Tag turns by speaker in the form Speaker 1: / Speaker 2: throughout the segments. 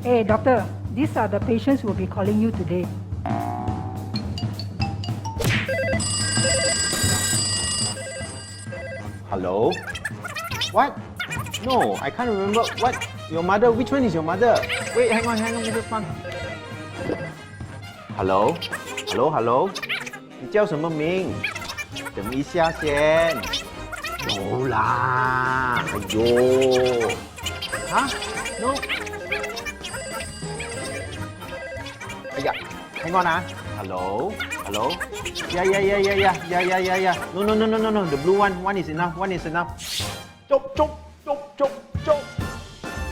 Speaker 1: Hey, doctor, these are the patients who will be calling you today.
Speaker 2: Hello? What? No, I can't remember. What? Your mother? Which one is your mother? Wait, hang on, Mrs. Fang. Hello? Hello? 你叫什么名？等一下先。有啦，哎呦，啊 ？No？ 哎呀 ，hang on 啊。Hello? Yeah. No. The blue one is enough. Chop.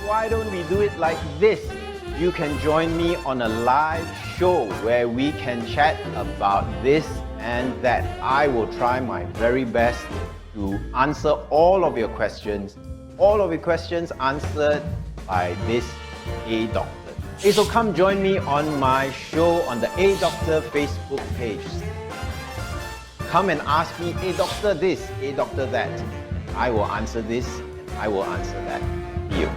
Speaker 2: Why don't we do it like this? You can join me on a live show where we can chat about this and that. I will try my very best to answer all of your questions. All of your questions answered by this A Doctor. Okay, so come join me on my show on the A Doctor Facebook page. Come and ask me, A Doctor this, A Doctor that. I will answer this, I will answer that. You.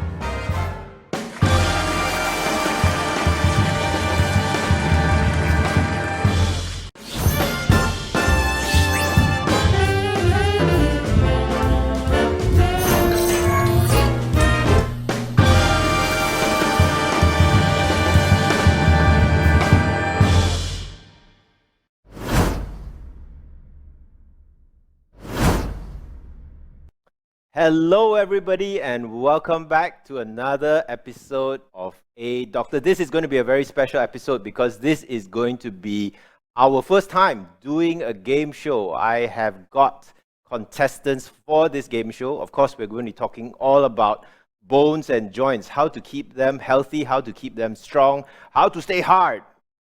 Speaker 2: Hello everybody and welcome back to another episode of A Doctor. This is going to be a very special episode because this is going to be our first time doing a game show. I have got contestants for this game show. Of course, we're going to be talking all about bones and joints, how to keep them healthy, how to keep them strong, how to stay hard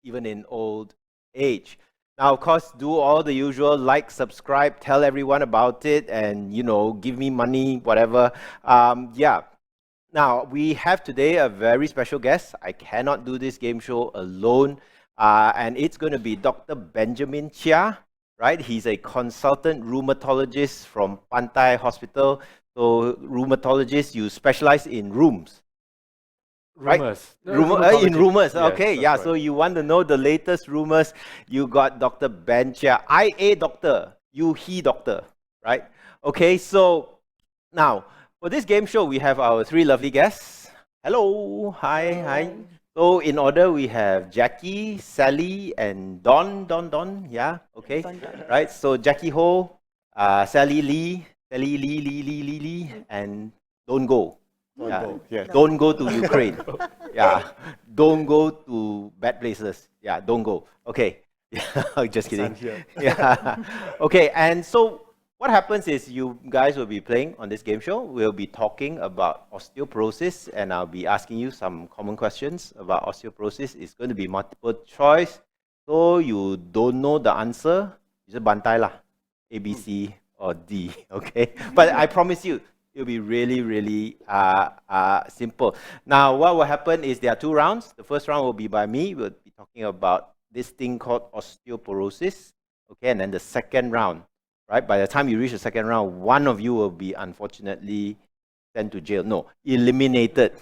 Speaker 2: even in old age. Now, of course, do all the usual, like, subscribe, tell everyone about it, and, give me money, whatever. Now, we have today a very special guest. I cannot do this game show alone, and it's going to be Dr. Benjamin Cheah, right? He's a consultant rheumatologist from Pantai Hospital. So, rheumatologist, you specialize in rheums.
Speaker 3: Rumors.
Speaker 2: Right? In rumors.
Speaker 3: Yes,
Speaker 2: okay,
Speaker 3: right.
Speaker 2: So you want to know the latest rumors. You got Dr. Ben Cheah. I a doctor, you he doctor, right? Okay, so now for this game show, we have our three lovely guests. Hello, hi. So in order, we have Jackie, Sally, and Don. Yeah, okay, right. So Jackie Ho, Sally Lee, and Don't Go. Don't go to Ukraine. Don't go to bad places. Don't go. Okay. Just kidding. Okay, and so what happens is you guys will be playing on this game show. We'll be talking about osteoporosis and I'll be asking you some common questions about osteoporosis. It's going to be multiple choice. So you don't know the answer, you just bantai lah. A, B, C, or D. Okay? But I promise you, it'll be really simple. Now, what will happen is there are two rounds. The first round will be by me. We'll be talking about this thing called osteoporosis. Okay, and then the second round, right? By the time you reach the second round, one of you will be unfortunately sent to jail. No, eliminated.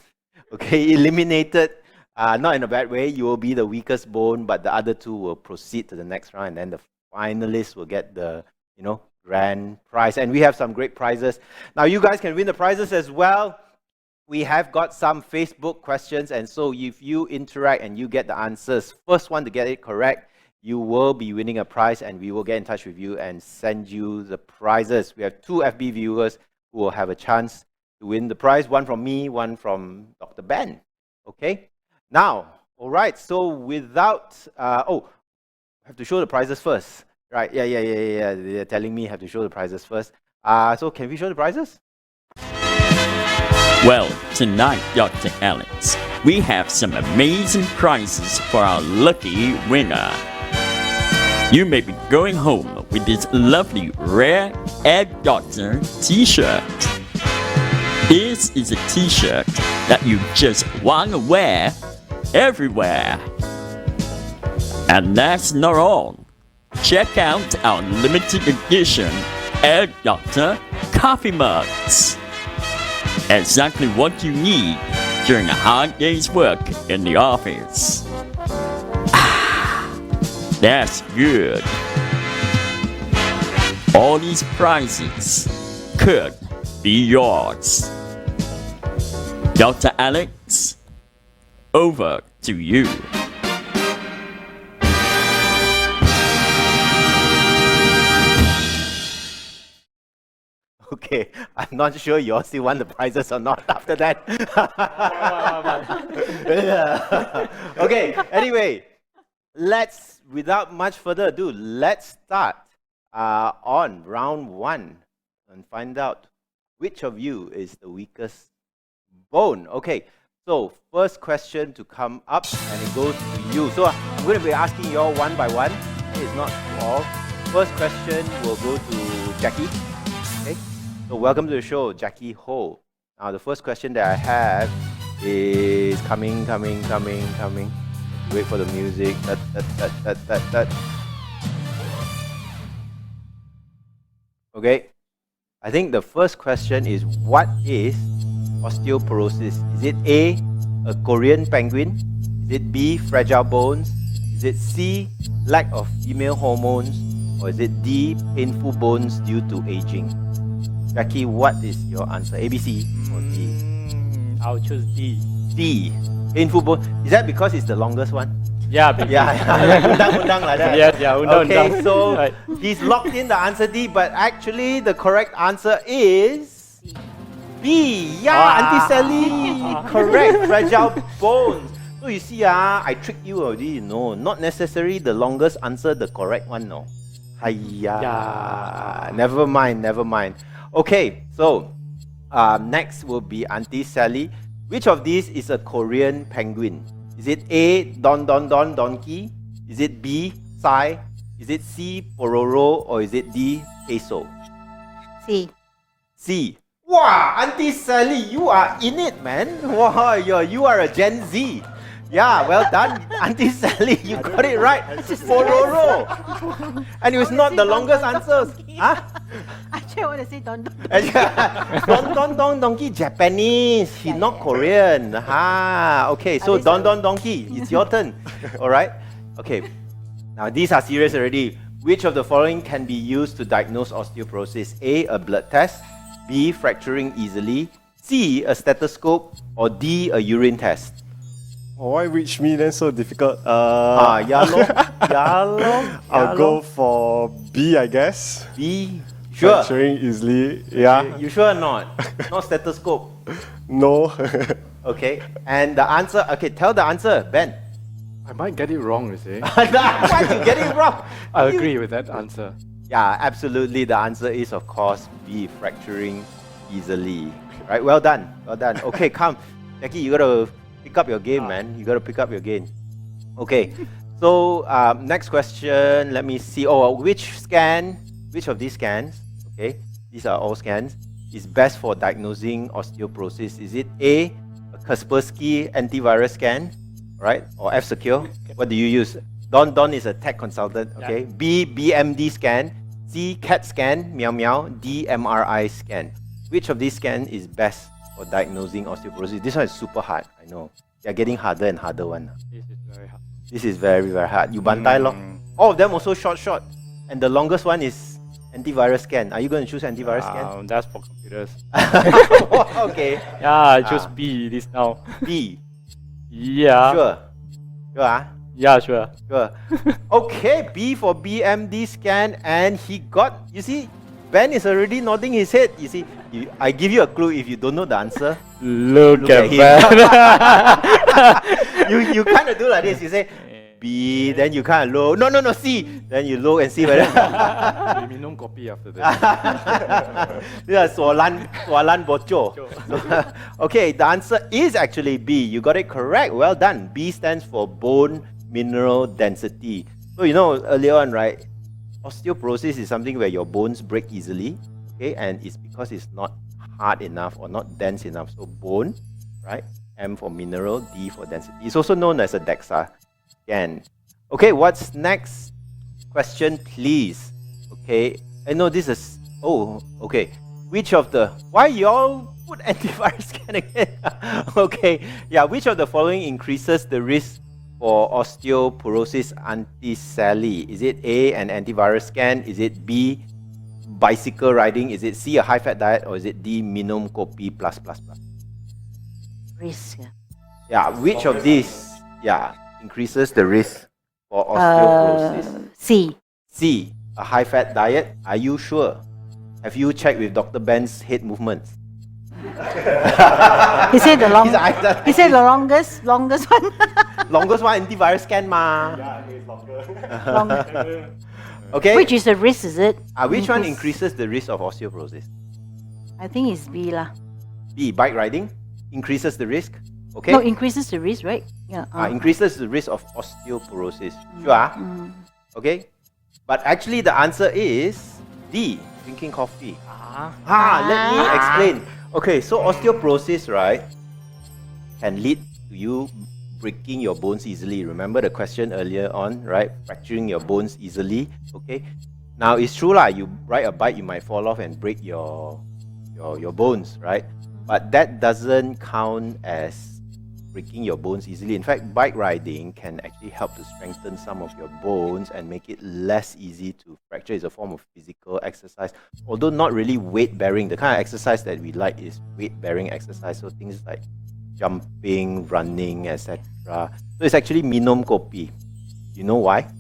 Speaker 2: Okay, eliminated. Not in a bad way. You will be the weakest bone, but the other two will proceed to the next round, and then the finalists will get the, grand prize. And we have some great prizes. Now, you guys can win the prizes as well. We have got some Facebook questions, and so if you interact and you get the answers, first one to get it correct, you will be winning a prize, and we will get in touch with you and send you the prizes. We have two FB viewers who will have a chance to win the prize, one from me, one from Dr. Ben. Okay? Now, all right, so without... I have to show the prizes first. Right, yeah. They're telling me I have to show the prizes first. So can we show the prizes?
Speaker 4: Well, tonight, Dr. Alex, we have some amazing prizes for our lucky winner. You may be going home with this lovely rare Egg Doctor t-shirt. This is a t-shirt that you just want to wear everywhere. And that's not all. Check out our limited edition Egg Doctor coffee mugs. Exactly what you need during a hard day's work in the office. That's good. All these prizes could be yours. Dr. Alex, over to you.
Speaker 2: Okay, I'm not sure you all still want the prizes or not after that. Okay, anyway, without much further ado, let's start on round 1 and find out which of you is the weakest bone. Okay, so first question to come up, and it goes to you. So I'm going to be asking you all one by one. It's not all. First question will go to Jackie. Okay, so welcome to the show, Jackie Ho. Now the first question that I have is coming. Wait for the music. Okay, I think the first question is, what is osteoporosis? Is it A, a Korean penguin? Is it B, fragile bones? Is it C, lack of female hormones? Or is it D, painful bones due to aging? Jackie, what is your answer? A, B, C, or D?
Speaker 3: I'll choose D.
Speaker 2: D, painful bones. Is that because it's the longest one?
Speaker 3: Yeah, baby.
Speaker 2: Yeah, undang like that.
Speaker 3: Yes, yeah,
Speaker 2: Okay, so
Speaker 3: right.
Speaker 2: he's locked in the answer D, but actually the correct answer is B. Yeah, Auntie Sally, correct. Fragile bones. So you see, I tricked you already. No, not necessarily the longest answer, the correct one. No. Hiya.
Speaker 3: Yeah.
Speaker 2: Never mind. Okay, so next will be Auntie Sally. Which of these is a Korean penguin? Is it A, donkey? Is it B, sai? Is it C, pororo? Or is it D, peso?
Speaker 5: C.
Speaker 2: C. Wow, Auntie Sally, you are in it, man. Wow, you are a Gen Z. Yeah, well done, Auntie Sally. You got it right. Pororo. And it was not the longest answers. Huh?
Speaker 5: Actually, I want to say don.
Speaker 2: Donkey, Japanese. He's not Korean. Okay, so donkey. It's your turn. All right. Okay. Now these are serious already. Which of the following can be used to diagnose osteoporosis? A, a blood test. B, fracturing easily. C, a stethoscope. Or D, a urine test.
Speaker 6: Oh, why reach me then so difficult?
Speaker 2: Yellow.
Speaker 6: I'll go for B, I guess.
Speaker 2: B. Sure.
Speaker 6: Fracturing easily. Yeah.
Speaker 2: You sure or not? Not stethoscope.
Speaker 6: No.
Speaker 2: Okay. And the answer. Okay, tell the answer, Ben.
Speaker 3: I might get it wrong, you see.
Speaker 2: Why you get it wrong?
Speaker 3: I agree with that answer.
Speaker 2: Yeah, absolutely. The answer is, of course, B, fracturing easily. Right, well done. Okay, come. Jackie, you gotta pick up your game, man. You gotta pick up your game. Okay, so next question. Let me see. Oh, which of these scans, okay, these are all scans, is best for diagnosing osteoporosis? Is it A, a Kaspersky antivirus scan, right? Or F-Secure? What do you use? Don is a tech consultant, okay? Yeah. B, BMD scan. C, CAT scan, meow meow. D, MRI scan. Which of these scans is best for diagnosing osteoporosis? This one is super hard, I know. They're getting harder and harder one.
Speaker 3: This is very hard.
Speaker 2: This is very, very hard. You bantai lor. All of them also short. And the longest one is antivirus scan. Are you going to choose antivirus scan?
Speaker 3: That's for computers.
Speaker 2: Okay.
Speaker 3: Yeah, I choose B this now.
Speaker 2: B.
Speaker 3: Yeah.
Speaker 2: Sure. Sure.
Speaker 3: Yeah, sure.
Speaker 2: Okay, B for BMD scan, and he got, you see, Ben is already nodding his head. You see, I give you a clue if you don't know the answer.
Speaker 3: Look at
Speaker 2: him.
Speaker 3: Ben.
Speaker 2: you kind of do like this. You say B, then you kind of look. No, C. Then you look and see whether.
Speaker 3: Minum kopi after that.
Speaker 2: Yeah, soalan bocho. Okay, the answer is actually B. You got it correct. Well done. B stands for bone mineral density. So you know earlier on, right? Osteoporosis is something where your bones break easily, okay, and it's because it's not hard enough or not dense enough. So bone, right? M for mineral, D for density. It's also known as a DEXA scan. Okay, what's next? Question, please. Okay, I know this is. Oh, okay. Which of the? Why y'all put antivirus scan again. Okay, yeah, which of the following increases the risk for osteoporosis anti-Sally? Is it A, an antivirus scan? Is it B, bicycle riding? Is it C, a high-fat diet? Or is it D, minum kopi plus plus plus?
Speaker 5: Risk.
Speaker 2: Yeah, which of these, increases the risk for osteoporosis?
Speaker 5: C.
Speaker 2: C, a high-fat diet. Are you sure? Have you checked with Dr. Ben's head movements?
Speaker 5: He said the long.
Speaker 2: His eyes are-
Speaker 5: He said the longest one.
Speaker 2: Longest one, antivirus scan ma.
Speaker 6: Yeah, it's longer.
Speaker 5: Long.
Speaker 2: Okay.
Speaker 5: Which is the risk? Is it?
Speaker 2: Which one increases the risk of osteoporosis?
Speaker 5: I think it's B lah.
Speaker 2: B, bike riding increases the risk. Okay.
Speaker 5: No, increases the risk, right? Yeah.
Speaker 2: Increases the risk of osteoporosis. Sure. Okay. But actually, the answer is D, drinking coffee. Let me explain. Okay, so osteoporosis, right, can lead to you breaking your bones easily. Remember the question earlier on, right? Fracturing your bones easily. Okay. Now it's true lah. You ride a bike, you might fall off and break your bones, right? But that doesn't count as breaking your bones easily. In fact, bike riding can actually help to strengthen some of your bones and make it less easy to fracture. It's a form of physical exercise, although not really weight-bearing. The kind of exercise that we like is weight-bearing exercise, so things like jumping, running, etc. So it's actually minum kopi. You know why?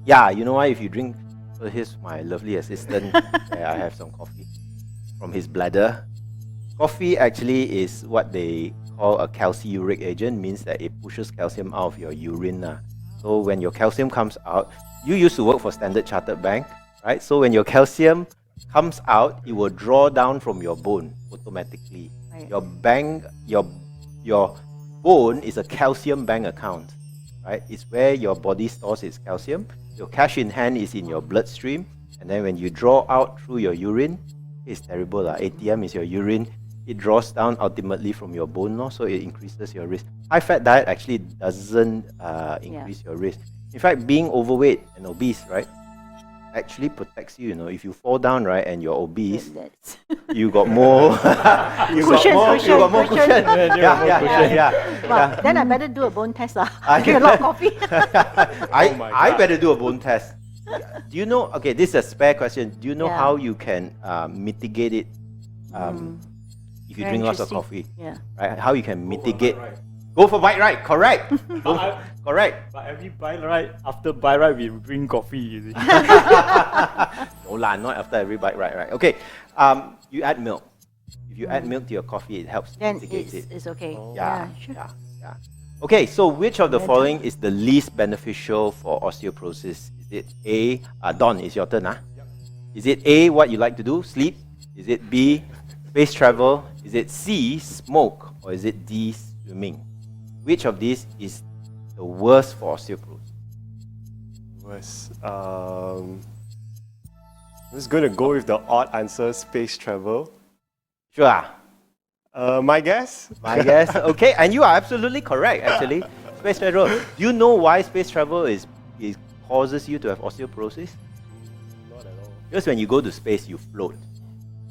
Speaker 2: Yeah, you know why? If you drink, so here's my lovely assistant. I have some coffee from his bladder. Coffee actually is what they call a calciuric agent, means that it pushes calcium out of your urine. So when your calcium comes out, you used to work for Standard Chartered Bank, right? So when your calcium comes out, it will draw down from your bone automatically.
Speaker 5: Right.
Speaker 2: Your bone is a calcium bank account, right? It's where your body stores its calcium. Your cash in hand is in your bloodstream, and then when you draw out through your urine, it's terrible. ATM is your urine. It draws down ultimately from your bone, so it increases your risk. High-fat diet actually doesn't increase your risk. In fact, being overweight and obese, right, actually protects you. If you fall down, right, and you're obese, you got more. you got more cushion. Yeah.
Speaker 5: Then I better do a bone test lah. Drink a lot of coffee.
Speaker 2: I better do a bone test. Do you know? Okay, this is a spare question. Do you know how you can mitigate it? If you drink lots of coffee, right? How you can mitigate? Go for bike ride, correct? Correct.
Speaker 3: But every bike ride, after bike ride, we drink coffee. You see.
Speaker 2: No lah, not after every bike ride, right? Okay. You add milk. If you add milk to your coffee, it helps
Speaker 5: Then
Speaker 2: mitigate it.
Speaker 5: it's okay. Sure.
Speaker 2: Yeah. Okay, so which of the following is the least beneficial for osteoporosis? Is it A? Don, it's your turn, Yep. Is it A, what you like to do? Sleep? Is it B, space travel? Is it C, smoke? Or is it D, swimming? Which of these is the worst for osteoporosis?
Speaker 6: Was I'm just going to go with the odd answer, space travel.
Speaker 2: Sure.
Speaker 6: My guess?
Speaker 2: My guess. Okay, and you are absolutely correct, actually. Space travel. Do you know why space travel is causes you to have osteoporosis?
Speaker 6: Not at all.
Speaker 2: Because when you go to space, you float,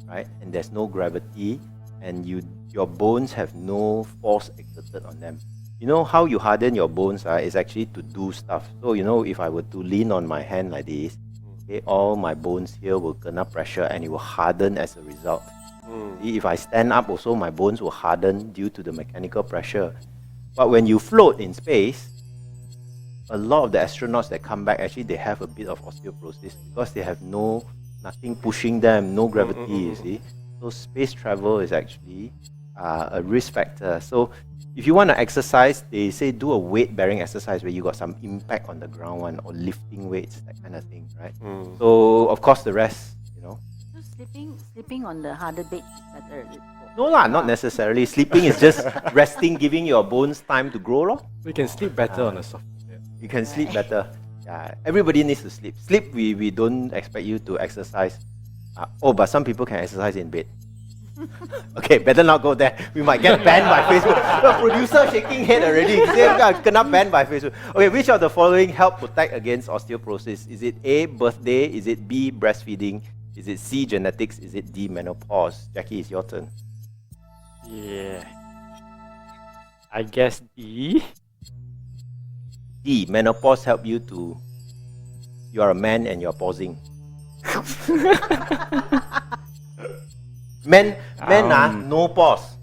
Speaker 2: right? And there's no gravity, and your bones have no force exerted on them. You know how you harden your bones is actually to do stuff. So if I were to lean on my hand like this, okay, all my bones here will kena pressure and it will harden as a result. If I stand up also, my bones will harden due to the mechanical pressure. But when you float in space, a lot of the astronauts that come back, actually they have a bit of osteoporosis because they have nothing pushing them, no gravity, you see. So space travel is actually a risk factor. So if you want to exercise, they say do a weight-bearing exercise where you got some impact on the ground or lifting weights, that kind of thing, right? So of course the rest,
Speaker 5: So sleeping on the harder bed is better.
Speaker 2: No lah, not necessarily. Sleeping is just resting, giving your bones time to grow lor.
Speaker 3: We can sleep better on a soft bed.
Speaker 2: You can sleep better. Yeah, everybody needs to sleep. Sleep, we don't expect you to exercise. But some people can exercise in bed. Okay, better not go there. We might get banned by Facebook. The producer shaking head already. Kena banned by Facebook. Okay, which of the following help protect against osteoporosis? Is it A, birthday? Is it B, breastfeeding? Is it C, genetics? Is it D, menopause? Jackie, it's your turn.
Speaker 3: Yeah. I guess D.
Speaker 2: D. Menopause help you to. You are a man and you're pausing. Men no pause.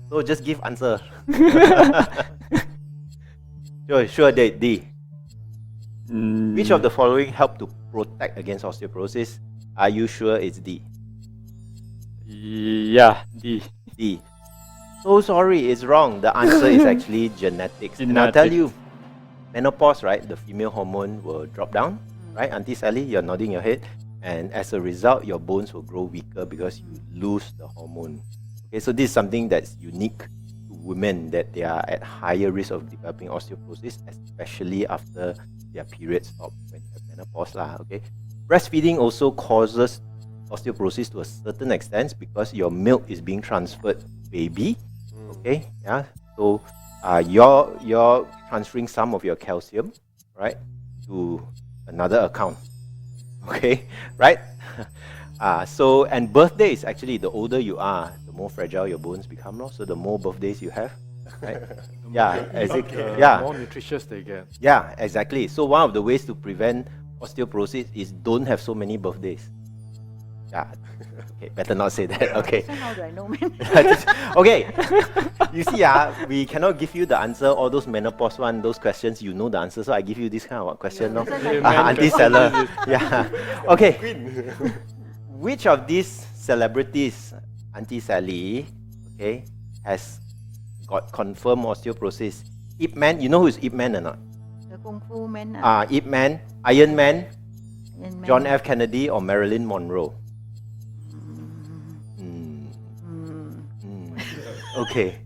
Speaker 2: So just give answer. Sure, D. Which of the following help to protect against osteoporosis? Are you sure it's D?
Speaker 3: Yeah, D.
Speaker 2: D. So sorry, it's wrong. The answer is actually genetics. And I'll tell you, menopause, right? The female hormone will drop down, right? Auntie Sally, you're nodding your head. And as a result, your bones will grow weaker because you lose the hormone. Okay, so this is something that's unique to women, that they are at higher risk of developing osteoporosis, especially after their period stops when you have menopause lah. Okay, breastfeeding also causes osteoporosis to a certain extent because your milk is being transferred to baby. Okay, yeah. So you're transferring some of your calcium, right, to another account. Okay, right? So, and birthdays, actually, the older you are, the more fragile your bones become. So the more birthdays you have, right? Yeah, yeah.
Speaker 7: More nutritious they get.
Speaker 2: Yeah, exactly. So one of the ways to prevent osteoporosis is don't have so many birthdays. Yeah. Okay, better not say that. Okay.
Speaker 5: So how do I know, man?
Speaker 2: Okay. You see, we cannot give you the answer. All those menopause one, those questions, you know the answer. So I give you this kind of question. No? Auntie Seller. Yeah. Okay. Which of these celebrities, Auntie Sally, okay, has got confirmed osteoporosis? Ip Man, you know who is Ip Man or not?
Speaker 5: The Kung Fu man.
Speaker 2: Ip Man, Iron Man,
Speaker 5: Iron Man.
Speaker 2: John F. Kennedy, or Marilyn Monroe? Okay.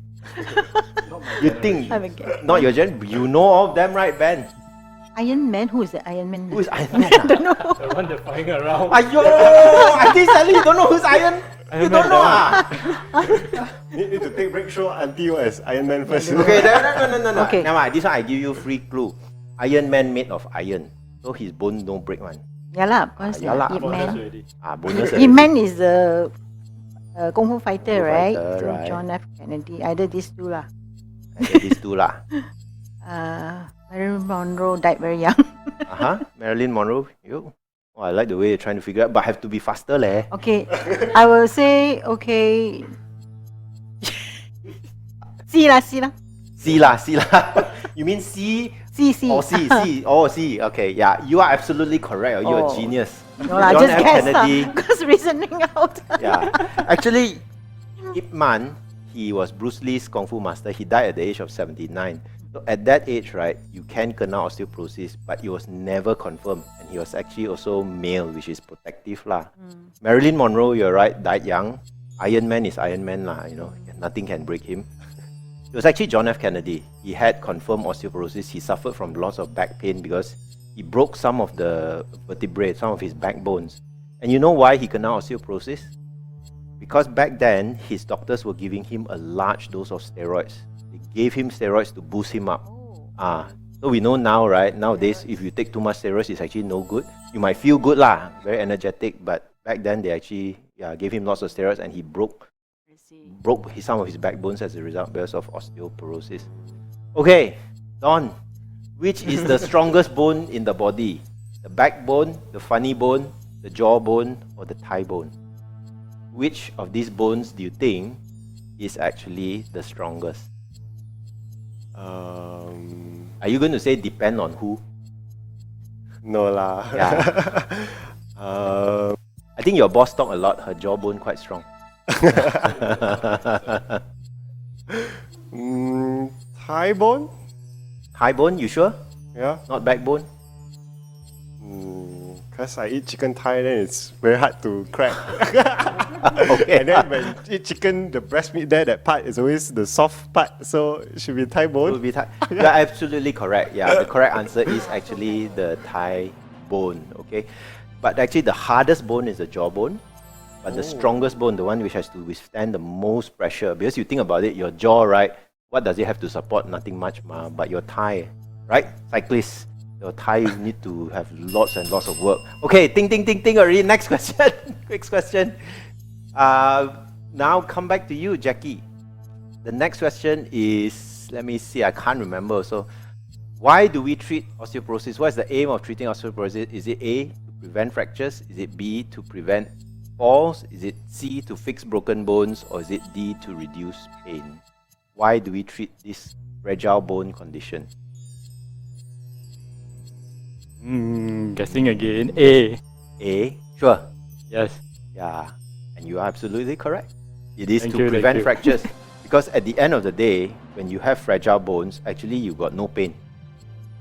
Speaker 2: You think
Speaker 5: Have a guess.
Speaker 2: not your gen? You know all of them, right, Ben?
Speaker 5: Iron Man? Who is the Iron Man?
Speaker 2: Who is Iron Man? I don't know.
Speaker 3: The one that's flying around.
Speaker 2: Ayo, Auntie Sally, you don't know who's Iron? You don't know
Speaker 6: Need to take break, show Auntie what is Iron Man first.
Speaker 2: Okay, no.
Speaker 5: Okay.
Speaker 2: Never mind. This one I give you free clue. Iron Man made of iron, so his bone don't break one.
Speaker 5: Yeah lah, of course.
Speaker 2: Yeah lah.
Speaker 5: Ip Man.
Speaker 2: Bonus.
Speaker 5: Ip Man is the Kung Fu fighter,
Speaker 2: Kung Fu
Speaker 5: right?
Speaker 2: fighter,
Speaker 5: So
Speaker 2: right.
Speaker 5: John F. Kennedy. Either these two lah.
Speaker 2: These two lah.
Speaker 5: Marilyn Monroe died very young.
Speaker 2: Marilyn Monroe. You. Oh, I like the way you're trying to figure out, but have to be faster, leh.
Speaker 5: Okay, I will say okay. C lah.
Speaker 2: C lah. You mean C?
Speaker 5: C.
Speaker 2: Oh, C. Oh, C. Okay, yeah. You are absolutely correct. You're a
Speaker 5: Oh.
Speaker 2: genius.
Speaker 5: No lah,
Speaker 2: John
Speaker 5: just
Speaker 2: F.
Speaker 5: guess
Speaker 2: Kennedy.
Speaker 5: lah. Because reasoning out.
Speaker 2: Yeah. Actually, Ip Man, he was Bruce Lee's Kung Fu master. He died at the age of 79. So at that age, right, you can kena osteoporosis, but it was never confirmed. And he was actually also male, which is protective lah. Marilyn Monroe, you're right, died young. Iron Man is Iron Man lah, you know, nothing can break him. It was actually John F. Kennedy. He had confirmed osteoporosis. He suffered from loss of back pain because he broke some of the vertebrae, some of his backbones. And you know why he kena osteoporosis? Because back then, his doctors were giving him a large dose of steroids. They gave him steroids to boost him up. So we know now, right? Nowadays, if you take too much steroids, it's actually no good. You might feel good lah, very energetic, but back then they actually gave him lots of steroids and he broke some of his backbones as a result because of osteoporosis. Okay, Don, which is the strongest bone in the body? The backbone, the funny bone, the jawbone, or the thigh bone? Which of these bones do you think is actually the strongest? Are you going to say depend on who?
Speaker 6: No lah.
Speaker 2: Yeah. I think your boss talk a lot. Her jawbone quite strong.
Speaker 6: Thigh bone?
Speaker 2: High bone, you sure?
Speaker 6: Yeah.
Speaker 2: Not backbone?
Speaker 6: Because I eat chicken thigh, then it's very hard to crack.
Speaker 2: Okay.
Speaker 6: And then when you eat chicken, the breast meat there, that part is always the soft part, so it should be thigh
Speaker 2: It will
Speaker 6: bone.
Speaker 2: be You're absolutely correct. Yeah, the correct answer is actually the thigh bone. Okay, but actually the hardest bone is the jawbone, but the strongest bone, the one which has to withstand the most pressure. Because you think about it, your jaw, right? What does it have to support? Nothing much, ma. But your thigh, right? Cyclists, your thigh need to have lots and lots of work. Okay, ting already. Next question. Next question. Now come back to you, Jackie. The next question is, let me see, I can't remember. So, why do we treat osteoporosis? What is the aim of treating osteoporosis? Is it A, to prevent fractures? Is it B, to prevent falls? Is it C, to fix broken bones? Or is it D, to reduce pain? Why do we treat this fragile bone condition?
Speaker 3: Guessing again. A.
Speaker 2: A, sure.
Speaker 3: Yes.
Speaker 2: Yeah, and you are absolutely correct. It is
Speaker 3: Thank
Speaker 2: to
Speaker 3: you,
Speaker 2: prevent
Speaker 3: thank you.
Speaker 2: fractures. Because at the end of the day, when you have fragile bones, actually you got no pain.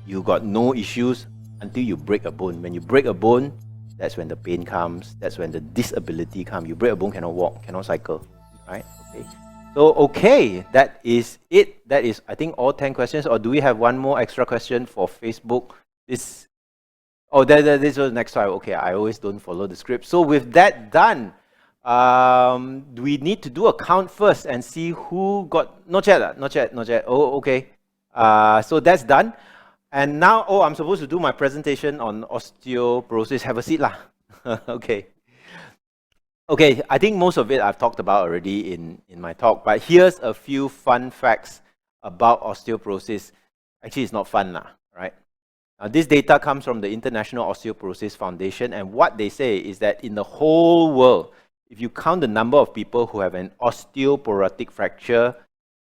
Speaker 2: You got no issues until you break a bone. When you break a bone, that's when the pain comes. That's when the disability comes. You break a bone, cannot walk, cannot cycle. Right? Okay. So, okay, that is it. That is, I think, all 10 questions. Or do we have one more extra question for Facebook? This was the next slide. Okay, I always don't follow the script. So with that done, we need to do a count first and see who got... Not yet. Oh, okay. So that's done. And now, I'm supposed to do my presentation on osteoporosis. Have a seat lah. Okay. Okay, I think most of it I've talked about already in my talk, but here's a few fun facts about osteoporosis. Actually, it's not fun lah, right? This data comes from the International Osteoporosis Foundation, and what they say is that in the whole world, if you count the number of people who have an osteoporotic fracture,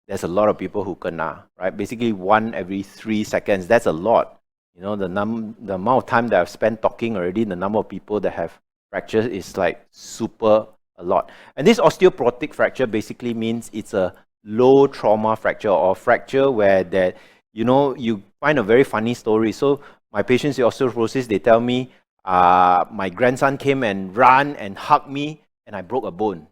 Speaker 2: there's a lot of people who kena, right? Basically, 1 every 3 seconds. That's a lot. You know, the amount of time that I've spent talking already, the number of people that have fractures is like super a lot. And this osteoporotic fracture basically means it's a low trauma fracture, or fracture where that, you know, you find a very funny story. So my patients with osteoporosis, they tell me, my grandson came and ran and hugged me and I broke a bone,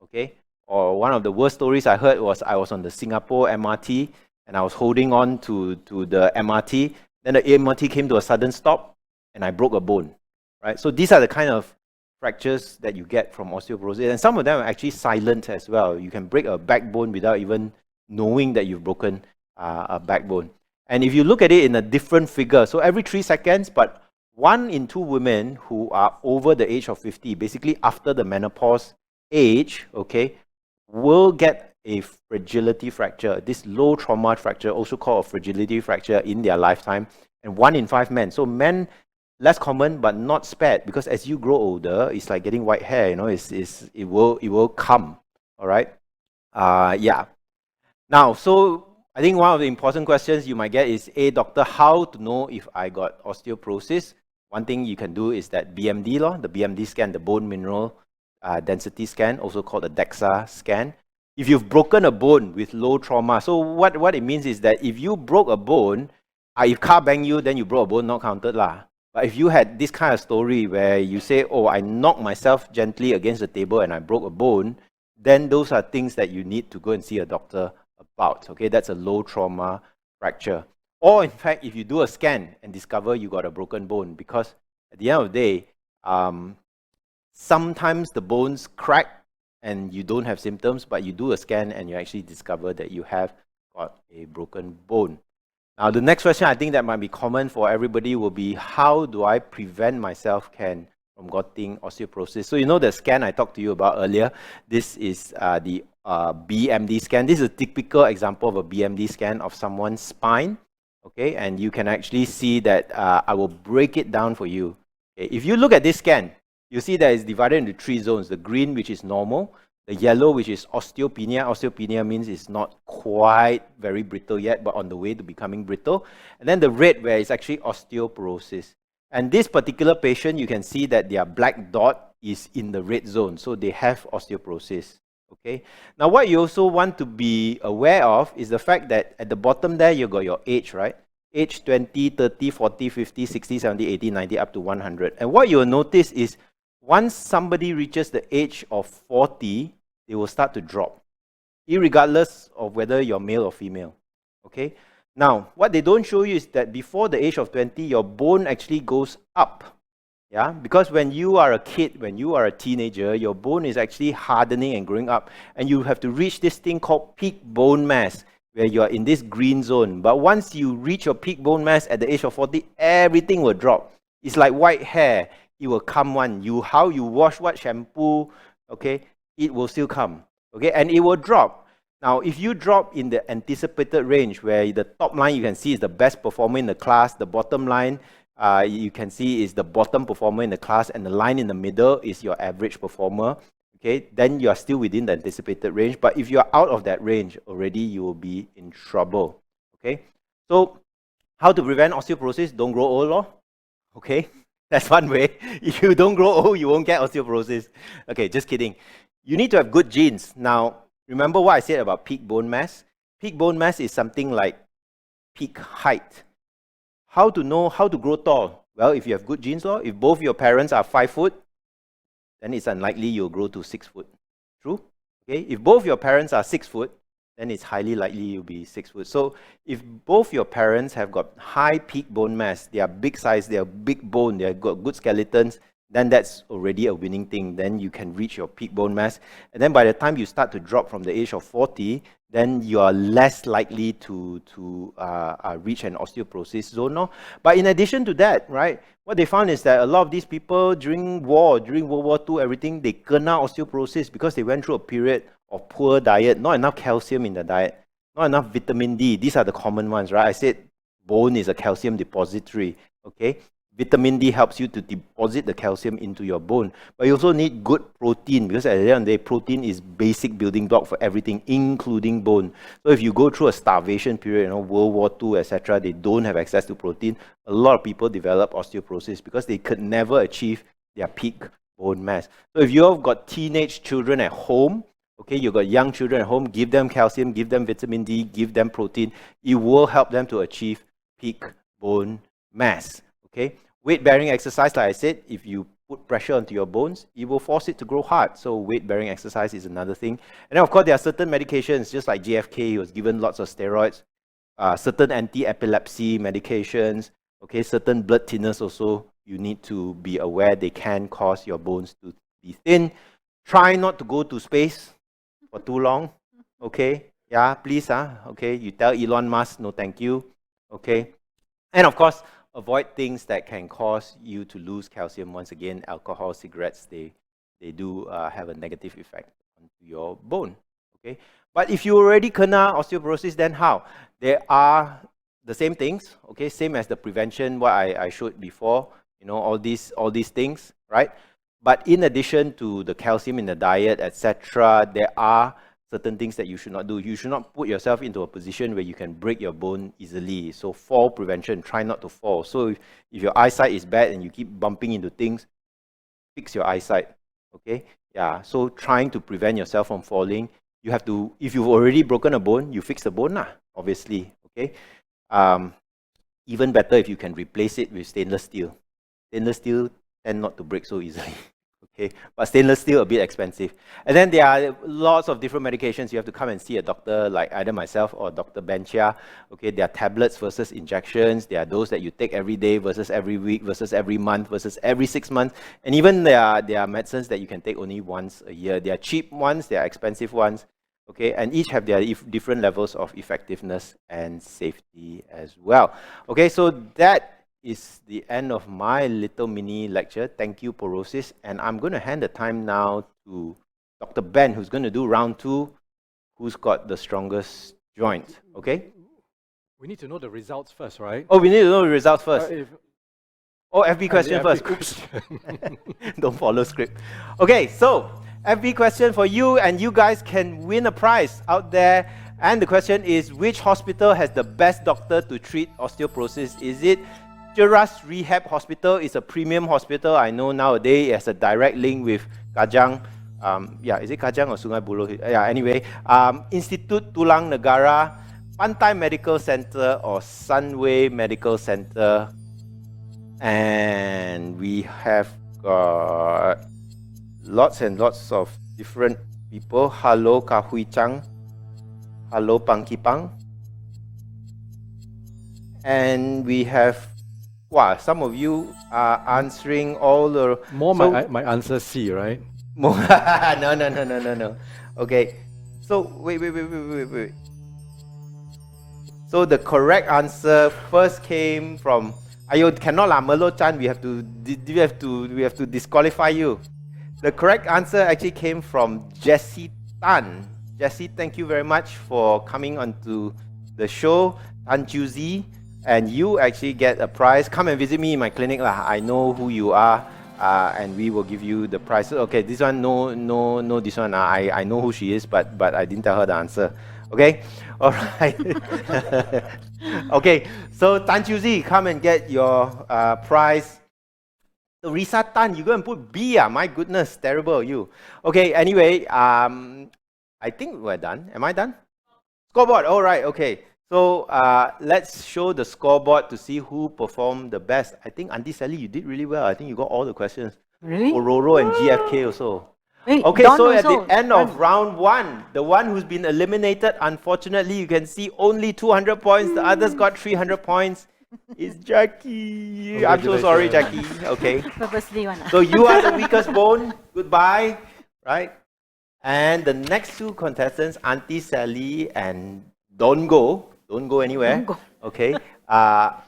Speaker 2: okay? Or one of the worst stories I heard was I was on the Singapore MRT and I was holding on to the MRT. Then the MRT came to a sudden stop and I broke a bone, right? So these are the kind of fractures that you get from osteoporosis. And some of them are actually silent as well. You can break a backbone without even knowing that you've broken a backbone. And if you look at it in a different figure, so every 3 seconds, but 1 in 2 women who are over the age of 50, basically after the menopause age, okay, will get a fragility fracture, this low trauma fracture, also called a fragility fracture, in their lifetime. And 1 in 5 men. So men, less common but not spared, because as you grow older, it's like getting white hair, you know, it will come. All right. Yeah. Now, so I think one of the important questions you might get is, doctor, how to know if I got osteoporosis? One thing you can do is that BMD law, the BMD scan, the bone mineral density scan, also called the DEXA scan. If you've broken a bone with low trauma, so what it means is that if you broke a bone, if car bang you, then you broke a bone, not counted lah. But if you had this kind of story where you say, oh, I knocked myself gently against the table and I broke a bone, then those are things that you need to go and see a doctor about. Okay, that's a low trauma fracture. Or in fact, if you do a scan and discover you got a broken bone, because at the end of the day, sometimes the bones crack and you don't have symptoms, but you do a scan and you actually discover that you have got a broken bone. Now, the next question I think that might be common for everybody will be, how do I prevent myself from getting osteoporosis? So you know the scan I talked to you about earlier, this is the BMD scan. This is a typical example of a BMD scan of someone's spine, okay? And you can actually see that I will break it down for you. Okay? If you look at this scan, you see that it's divided into 3 zones. The green, which is normal. The yellow, which is osteopenia. Osteopenia means it's not quite very brittle yet, but on the way to becoming brittle. And then the red, where it's actually osteoporosis. And this particular patient, you can see that their black dot is in the red zone. So they have osteoporosis. Okay. Now, what you also want to be aware of is the fact that at the bottom there, you got your age, right? Age 20, 30, 40, 50, 60, 70, 80, 90, up to 100. And what you'll notice is, once somebody reaches the age of 40, they will start to drop, irregardless of whether you're male or female. Okay? Now, what they don't show you is that before the age of 20, your bone actually goes up. Yeah? Because when you are a kid, when you are a teenager, your bone is actually hardening and growing up. And you have to reach this thing called peak bone mass, where you are in this green zone. But once you reach your peak bone mass at the age of 40, everything will drop. It's like white hair. It will come one. How you wash what shampoo, okay, it will still come, okay, and it will drop. Now, if you drop in the anticipated range, where the top line you can see is the best performer in the class, the bottom line you can see is the bottom performer in the class, and the line in the middle is your average performer, okay, then you are still within the anticipated range. But if you are out of that range already, you will be in trouble, okay? So, how to prevent osteoporosis? Don't grow old, lor. Okay? That's one way. If you don't grow old, you won't get osteoporosis. Okay, just kidding. You need to have good genes. Now, remember what I said about peak bone mass? Peak bone mass is something like peak height. How to know how to grow tall? Well, if you have good genes, or if both your parents are 5 foot, then it's unlikely you'll grow to 6 foot. True? Okay? If both your parents are 6 foot, then it's highly likely you'll be 6 foot. So if both your parents have got high peak bone mass, they are big size, they are big bone, they have got good skeletons, then that's already a winning thing. Then you can reach your peak bone mass. And then by the time you start to drop from the age of 40, then you are less likely to reach an osteoporosis zone. No? But in addition to that, right, what they found is that a lot of these people during World War II, everything, they kena osteoporosis because they went through a period of poor diet, not enough calcium in the diet, not enough vitamin D. These are the common ones, right? I said bone is a calcium depository, okay? Vitamin D helps you to deposit the calcium into your bone. But you also need good protein, because at the end of the day, protein is basic building block for everything, including bone. So if you go through a starvation period, World War II, etc., they don't have access to protein, a lot of people develop osteoporosis because they could never achieve their peak bone mass. So if you've got teenage children at home, okay, you've got young children at home, give them calcium, give them vitamin D, give them protein. It will help them to achieve peak bone mass, okay? Weight-bearing exercise, like I said, if you put pressure onto your bones, it will force it to grow hard. So weight-bearing exercise is another thing. And then, of course, there are certain medications, just like JFK, he was given lots of steroids, certain anti-epilepsy medications, okay, certain blood thinners also, you need to be aware they can cause your bones to be thin. Try not to go to space for too long, okay? Yeah, please, okay? You tell Elon Musk, no thank you, okay? And of course, avoid things that can cause you to lose calcium. Once again, alcohol, cigarettes, they do have a negative effect on your bone, okay? But if you already kena osteoporosis, then how? There are the same things, okay? Same as the prevention, what I showed before, all these things, right? But in addition to the calcium in the diet, etc., there are certain things that you should not do. You should not put yourself into a position where you can break your bone easily. So fall prevention, try not to fall. So if your eyesight is bad and you keep bumping into things, fix your eyesight, okay? Yeah, so trying to prevent yourself from falling, you have to, if you've already broken a bone, you fix the bone, obviously, okay? Even better if you can replace it with stainless steel. Stainless steel tend not to break so easily. Okay, but stainless steel a bit expensive. And then there are lots of different medications. You have to come and see a doctor like either myself or Dr. Ben Cheah. Okay, there are tablets versus injections. There are those that you take every day versus every week versus every month versus every 6 months. And even there are medicines that you can take only once a year. There are cheap ones, there are expensive ones. Okay, and each have their different levels of effectiveness and safety as well. Okay, so that is the end of my little mini lecture. Thank you, Porosis. And I'm going to hand the time now to Dr. Ben, who's going to do round 2, who's got the strongest joint. Okay?
Speaker 7: We need to know the results first, right?
Speaker 2: Oh, we need to know the results first. FB question first. Don't follow script. Okay, so FB question for you, and you guys can win a prize out there. And the question is, which hospital has the best doctor to treat osteoporosis? Is it Cheras Rehab Hospital? Is a premium hospital. I know nowadays it has a direct link with Kajang. Is it Kajang or Sungai Buloh? Yeah, anyway. Institute Tulang Negara, Pantai Medical Center, or Sunway Medical Center. And we have got lots and lots of different people. Hello, Kahui Chang. Hello, Pangkipang. And we have, wow, some of you are answering all the...
Speaker 7: My answer C, right?
Speaker 2: No. Okay. So, wait. So the correct answer first came from... Ayo, cannot lah, Merlo Chan, we have to disqualify you. The correct answer actually came from Jessie Tan. Jessie, thank you very much for coming onto the show. Tan Chuzi, and you actually get a prize. Come and visit me in my clinic lah. I know who you are, and we will give you the prize. Okay, this one, no, this one. I know who she is, but I didn't tell her the answer. Okay, all right. Okay, so Tan Chuzi, come and get your prize. Risa Tan, you go and put B. My goodness, terrible you. Okay, anyway, I think we're done. Am I done? Scoreboard. All right. Okay. So let's show the scoreboard to see who performed the best. I think Auntie Sally, you did really well. I think you got all the questions.
Speaker 5: Really?
Speaker 2: Ororo and GFK also.
Speaker 5: Wait,
Speaker 2: Okay,
Speaker 5: Don
Speaker 2: so at the
Speaker 5: also.
Speaker 2: end of round 1, the one who's been eliminated, unfortunately, you can see only 200 points. The others got 300 points. It's Jackie. I'm so sorry, Jackie. Okay.
Speaker 5: Purposely one.
Speaker 2: So you are the weakest bone. Goodbye. Right? And the next 2 contestants, Auntie Sally and Don't Go anywhere.
Speaker 5: Don't go.
Speaker 2: Okay. Are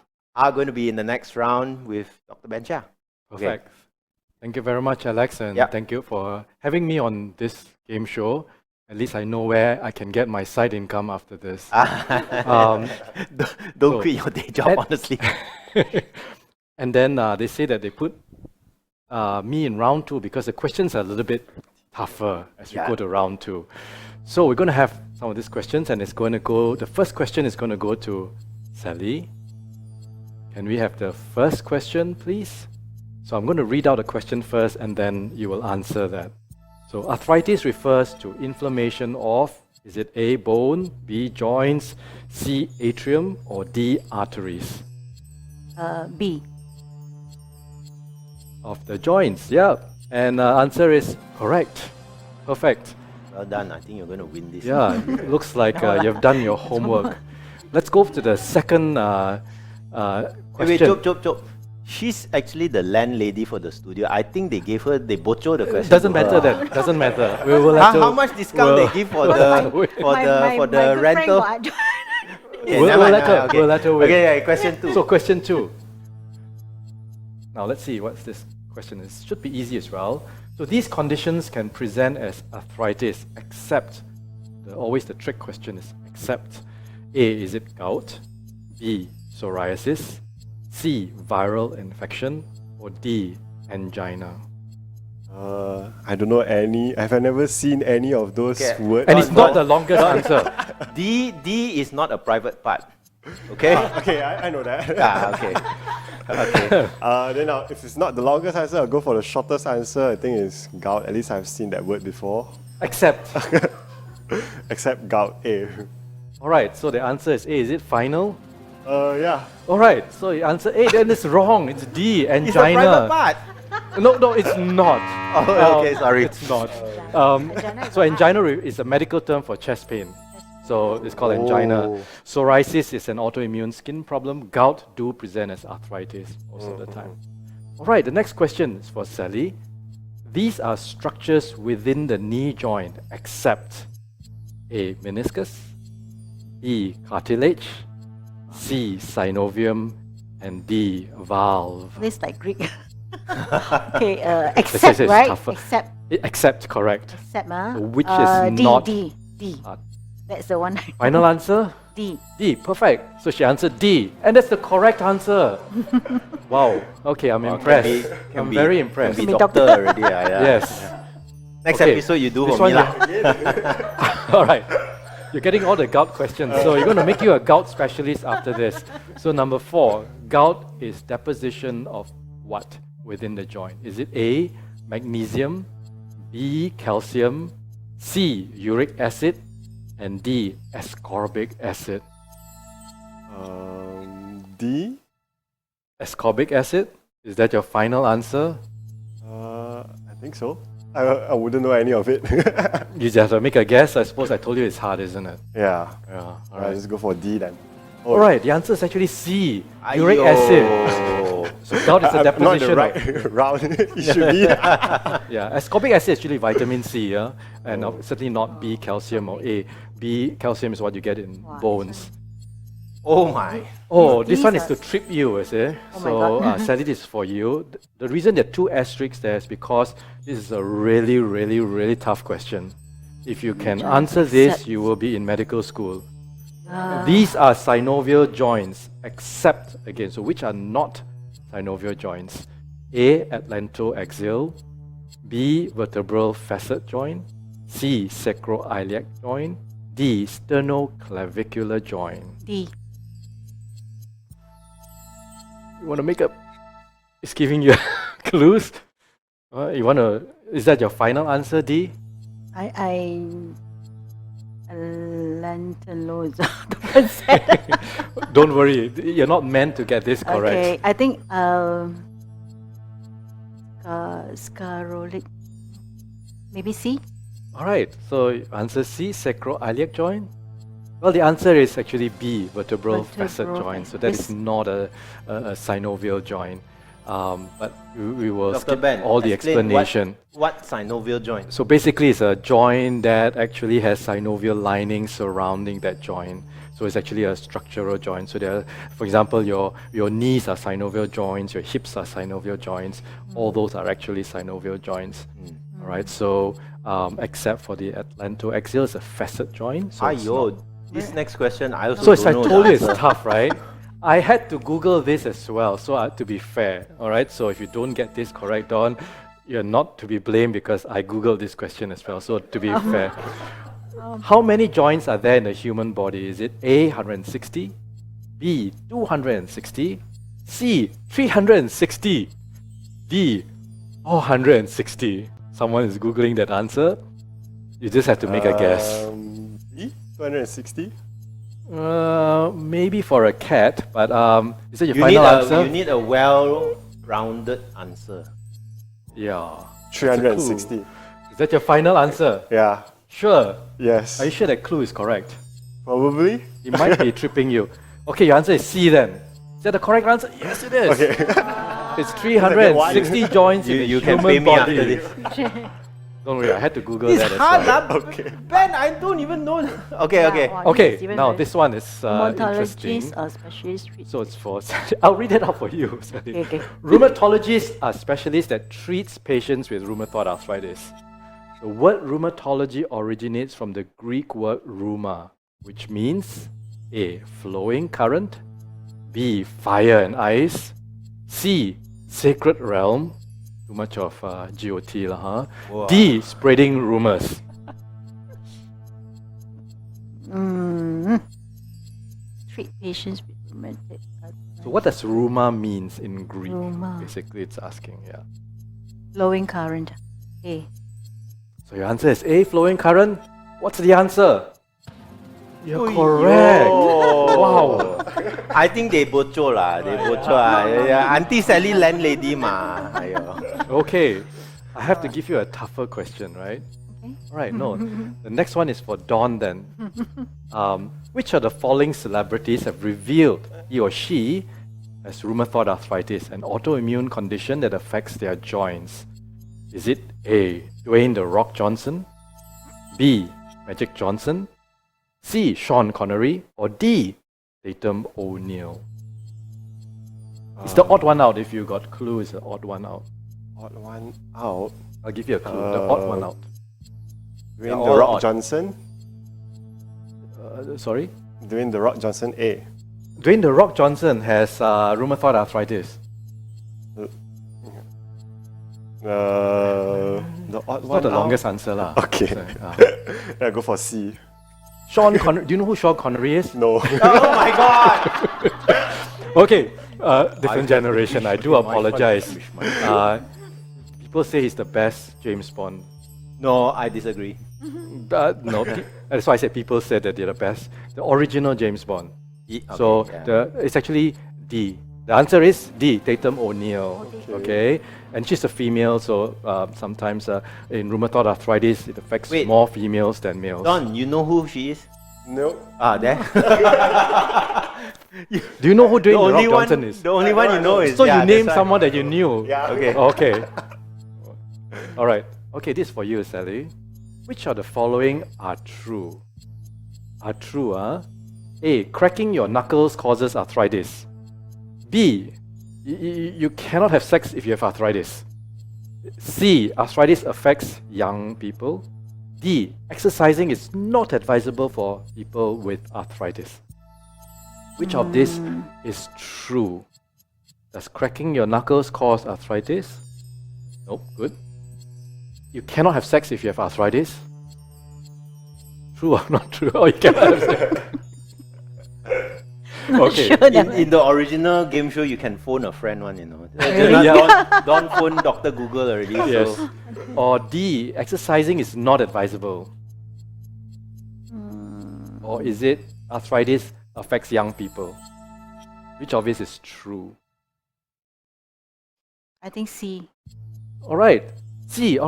Speaker 2: going to be in the next round with Dr. Ben Cheah.
Speaker 7: Perfect. Thank you very much, Alex, and
Speaker 2: Yep.
Speaker 7: thank you for having me on this game show. At least I know where I can get my side income after this.
Speaker 2: Don't
Speaker 7: so
Speaker 2: quit your day job,
Speaker 7: that-
Speaker 2: honestly.
Speaker 7: And then they say that they put me in round 2 because the questions are a little bit tougher as we
Speaker 2: Yeah.
Speaker 7: go to round 2. So we're going to have some of these questions, and it's going to go. The first question is going to go to Sally. Can we have the first question, please? So I'm going to read out the question first, and then you will answer that. So arthritis refers to inflammation of, is it A, bone, B, joints, C, atrium, or D, arteries?
Speaker 5: B.
Speaker 7: Of the joints, yeah. And answer is correct. Perfect.
Speaker 2: Well done. I think you're going to win this.
Speaker 7: Yeah, it looks like you've done your homework. Let's go to the second
Speaker 2: Wait,
Speaker 7: question.
Speaker 2: Chop. She's actually the landlady for the studio. I think they bocho the question.
Speaker 7: Doesn't
Speaker 2: to
Speaker 7: matter
Speaker 2: her.
Speaker 7: that. Doesn't matter. We will have to,
Speaker 2: How much discount
Speaker 7: we'll-
Speaker 2: they give for the for the rental? Okay,
Speaker 7: We'll
Speaker 2: never mind,
Speaker 7: let her-
Speaker 2: okay.
Speaker 7: we'll let her win.
Speaker 2: Okay, yeah, question 2.
Speaker 7: So question 2. Now let's see what this question is. Should be easy as well. So these conditions can present as arthritis, except always the trick question is except. A, is it gout? B, psoriasis? C, viral infection? Or D, angina?
Speaker 6: I don't know any. I've never seen any of those
Speaker 2: Okay.
Speaker 6: words.
Speaker 7: And it's not the longest answer.
Speaker 2: D is not a private part. Okay?
Speaker 6: Okay, I know that.
Speaker 2: Okay. Okay.
Speaker 6: Then if it's not the longest answer, I'll go for the shortest answer. I think it's gout. At least I've seen that word before.
Speaker 7: Except.
Speaker 6: Except gout. A.
Speaker 7: Alright, so the answer is A. Is it final?
Speaker 6: Yeah.
Speaker 7: Alright, so you answer A, then it's wrong. It's D, angina.
Speaker 2: It's a private part.
Speaker 7: No, it's not.
Speaker 2: Oh, okay, sorry.
Speaker 7: It's not.
Speaker 5: Angina is
Speaker 7: So
Speaker 5: a
Speaker 7: angina is a medical term for chest pain. So it's called angina.
Speaker 6: Oh.
Speaker 7: Psoriasis is an autoimmune skin problem. Gout do present as arthritis most of the time. Alright, the next question is for Sally. These are structures within the knee joint except A, meniscus, E, cartilage, C, synovium, and D, valve.
Speaker 5: This like Greek. Okay,
Speaker 7: This
Speaker 5: except,
Speaker 7: is
Speaker 5: right?
Speaker 7: tougher.
Speaker 5: Except,
Speaker 7: Except, correct.
Speaker 5: so
Speaker 7: which is
Speaker 5: D,
Speaker 7: not-
Speaker 5: D.
Speaker 7: Uh,
Speaker 5: That's the one.
Speaker 7: Final answer?
Speaker 5: D.
Speaker 7: D, perfect. So she answered D, and that's the correct answer. Wow. Okay, I'm impressed. I'm very impressed.
Speaker 2: Can be
Speaker 5: Be
Speaker 2: doctor
Speaker 5: doctor.
Speaker 2: already. Yeah.
Speaker 7: Yes.
Speaker 2: Next
Speaker 7: Okay,
Speaker 2: episode you do
Speaker 7: this
Speaker 2: for me
Speaker 7: one
Speaker 2: lah.
Speaker 7: All right. You're getting all the gout questions. So you're going to make you a gout specialist after this. So number 4, gout is deposition of what within the joint? Is it A, magnesium, B, calcium, C, uric acid, and D, ascorbic acid?
Speaker 6: D.
Speaker 7: Ascorbic acid? Is that your final answer?
Speaker 6: I think so. I wouldn't know any of it.
Speaker 7: You just have to make a guess. I suppose I told you it's hard, isn't it?
Speaker 6: Yeah.
Speaker 7: Yeah. All
Speaker 6: Alright,
Speaker 7: right.
Speaker 6: let's go for D then.
Speaker 7: All right. The answer is actually C, uric acid. So gout is a
Speaker 6: I'm not in
Speaker 7: deposition
Speaker 6: the
Speaker 7: of
Speaker 6: right round. It should be.
Speaker 7: yeah, ascorbic acid is actually vitamin C, yeah, and certainly not B calcium or A. B calcium is what you get in
Speaker 5: Wow,
Speaker 7: bones.
Speaker 2: Oh my.
Speaker 7: Oh, this
Speaker 5: These
Speaker 7: one is
Speaker 5: are-
Speaker 7: to trip you, is it?
Speaker 5: Oh my
Speaker 7: So
Speaker 5: God.
Speaker 7: Sally, this is for you. The reason there are 2 asterisks there is because this is a really, really, really tough question. If you can
Speaker 5: Which are
Speaker 7: answer this,
Speaker 5: except-
Speaker 7: you will be in medical school. These are synovial joints, except, again, so which are not synovial joints? A. Atlantoaxial, B. Vertebral facet joint, C. Sacroiliac joint, D. Sternoclavicular joint.
Speaker 5: D.
Speaker 7: You want to make up? It's giving you clues. You want to? Is that your final answer, D?
Speaker 5: Lantalo is the one said.
Speaker 7: Don't worry, you're not meant to get this correct.
Speaker 5: Okay, I think scarolic. Maybe C.
Speaker 7: All right. So answer C, sacroiliac joint. Well, the answer is actually B, vertebral facet
Speaker 5: Vertebral.
Speaker 7: joint. So that is
Speaker 5: This-
Speaker 7: not a synovial joint. But we will
Speaker 2: Dr.
Speaker 7: skip
Speaker 2: Ben,
Speaker 7: all the
Speaker 2: explain
Speaker 7: explanation.
Speaker 2: What synovial joint?
Speaker 7: So basically, it's a joint that actually has synovial lining surrounding that joint. So it's actually a structural joint. So there, for example, your knees are synovial joints, your hips are synovial joints. All those are actually synovial joints. All right. So except for the atlantoaxial, it's a facet joint. So it's
Speaker 2: Ayo, this next question I also
Speaker 7: so as I
Speaker 2: don't know.
Speaker 7: told
Speaker 2: the
Speaker 7: you, it's
Speaker 2: answer.
Speaker 7: tough, right? I had to Google this as well, so to be fair, all right? So if you don't get this correct, Don, you're not to be blamed because I Googled this question as well, so to be fair. How many joints are there in the human body? Is it A, 160, B, 260, C, 360, D, 460? Someone is Googling that answer. You just have to make a guess.
Speaker 6: B? 260?
Speaker 7: Maybe for a cat, but is that your
Speaker 2: You
Speaker 7: final
Speaker 2: need,
Speaker 7: answer?
Speaker 2: you need a well-rounded answer.
Speaker 7: Yeah.
Speaker 6: 360.
Speaker 7: Is that your final answer?
Speaker 6: Yeah.
Speaker 7: Sure.
Speaker 6: Yes.
Speaker 7: Are you sure that clue is correct?
Speaker 6: Probably.
Speaker 7: It might be tripping you. Okay, your answer is C then. Is that the correct answer? Yes, it is.
Speaker 6: Okay.
Speaker 7: It's 360 joints in the
Speaker 2: You can
Speaker 7: human
Speaker 2: pay me
Speaker 7: body.
Speaker 2: after this.
Speaker 7: Don't worry, I had to Google
Speaker 2: It's
Speaker 7: that as
Speaker 2: hard,
Speaker 7: well.
Speaker 2: lah. Ben, I don't even know. Okay, okay.
Speaker 5: Wow,
Speaker 7: Okay,
Speaker 5: it's even
Speaker 7: now
Speaker 5: very-
Speaker 7: this one is interesting.
Speaker 5: Rheumatologists or specialists treat.
Speaker 7: So it's for, I'll read it out for you. Sally.
Speaker 5: Okay.
Speaker 7: Rheumatologists are specialists that treats patients with rheumatoid arthritis. The word rheumatology originates from the Greek word rheuma, which means A, flowing current, B, fire and ice, C, sacred realm, too much of GOT lah, huh?
Speaker 2: Wow.
Speaker 7: D, spreading rumors.
Speaker 5: Treat patients with rheumatic arthritis.
Speaker 7: So what does rheuma means in Greek?
Speaker 5: Rheuma.
Speaker 7: Basically, it's asking, yeah.
Speaker 5: Flowing current. A.
Speaker 7: So your answer is A, flowing current. What's the answer? You're
Speaker 2: Ui,
Speaker 7: correct.
Speaker 2: yo.
Speaker 7: Wow.
Speaker 2: I think they bocor lah. They bocor lah. Yeah, Auntie Sally landlady ma. Aiyo.
Speaker 7: Okay, I have to give you a tougher question, right?
Speaker 5: Okay.
Speaker 7: All right, no. The next one is for Dawn then. Which of the following celebrities have revealed he or she has rheumatoid arthritis, an autoimmune condition that affects their joints? Is it A, Dwayne "The Rock" Johnson, B, Magic Johnson, C, Sean Connery, or D, Tatum O'Neal? It's the odd one out. If you got clue, it's the odd one out.
Speaker 6: Odd one out.
Speaker 7: I'll give you a clue. The odd one out.
Speaker 6: Dwayne
Speaker 2: all
Speaker 6: The Rock
Speaker 2: odd.
Speaker 6: Johnson.
Speaker 7: Sorry?
Speaker 6: Dwayne The Rock Johnson A.
Speaker 7: Dwayne "The Rock" Johnson has rheumatoid arthritis.
Speaker 6: The odd
Speaker 7: It's
Speaker 6: one
Speaker 7: not the
Speaker 6: out.
Speaker 7: longest answer lah.
Speaker 6: Okay.
Speaker 7: So,
Speaker 6: Yeah, go for C.
Speaker 7: Sean Connery. Do you know who Sean Connery is?
Speaker 6: No.
Speaker 2: Oh my god!
Speaker 7: Okay, different generation. I do apologize. People say he's the best James Bond.
Speaker 2: No, I disagree.
Speaker 7: No, that's why I said people said that they're the best. The original James Bond.
Speaker 2: Okay,
Speaker 7: So
Speaker 2: yeah.
Speaker 7: it's actually D. The answer is D, Tatum O'Neal. Okay, and she's a female, so sometimes in rheumatoid arthritis it affects
Speaker 2: Wait.
Speaker 7: more females than males.
Speaker 2: Don, you know who she is?
Speaker 6: No.
Speaker 2: Ah, there.
Speaker 7: Do you know who
Speaker 2: the
Speaker 7: Dwayne "The
Speaker 2: only
Speaker 7: Rock"
Speaker 2: one,
Speaker 7: Johnson is?
Speaker 2: the only one you know is.
Speaker 7: So
Speaker 2: yeah,
Speaker 7: you named
Speaker 2: that's why.
Speaker 7: someone that you knew.
Speaker 6: Yeah.
Speaker 2: Okay.
Speaker 7: Okay. All right. Okay, this is for you, Sally. Which of the following are true? Are true, huh? A, cracking your knuckles causes arthritis. B, you cannot have sex if you have arthritis. C, arthritis affects young people. D, exercising is not advisable for people with arthritis. Which of this is true? Does cracking your knuckles cause arthritis? Nope, good. You cannot have sex if you have arthritis. True or not true? Oh, you cannot have sex. Okay.
Speaker 2: In the original game show, you can phone a friend one, you know. Don't phone Dr. Google already.
Speaker 7: Yes.
Speaker 2: So.
Speaker 7: Or D, exercising is not advisable. Or is it arthritis affects young people? Which of this is true?
Speaker 5: I think C.
Speaker 7: Alright, C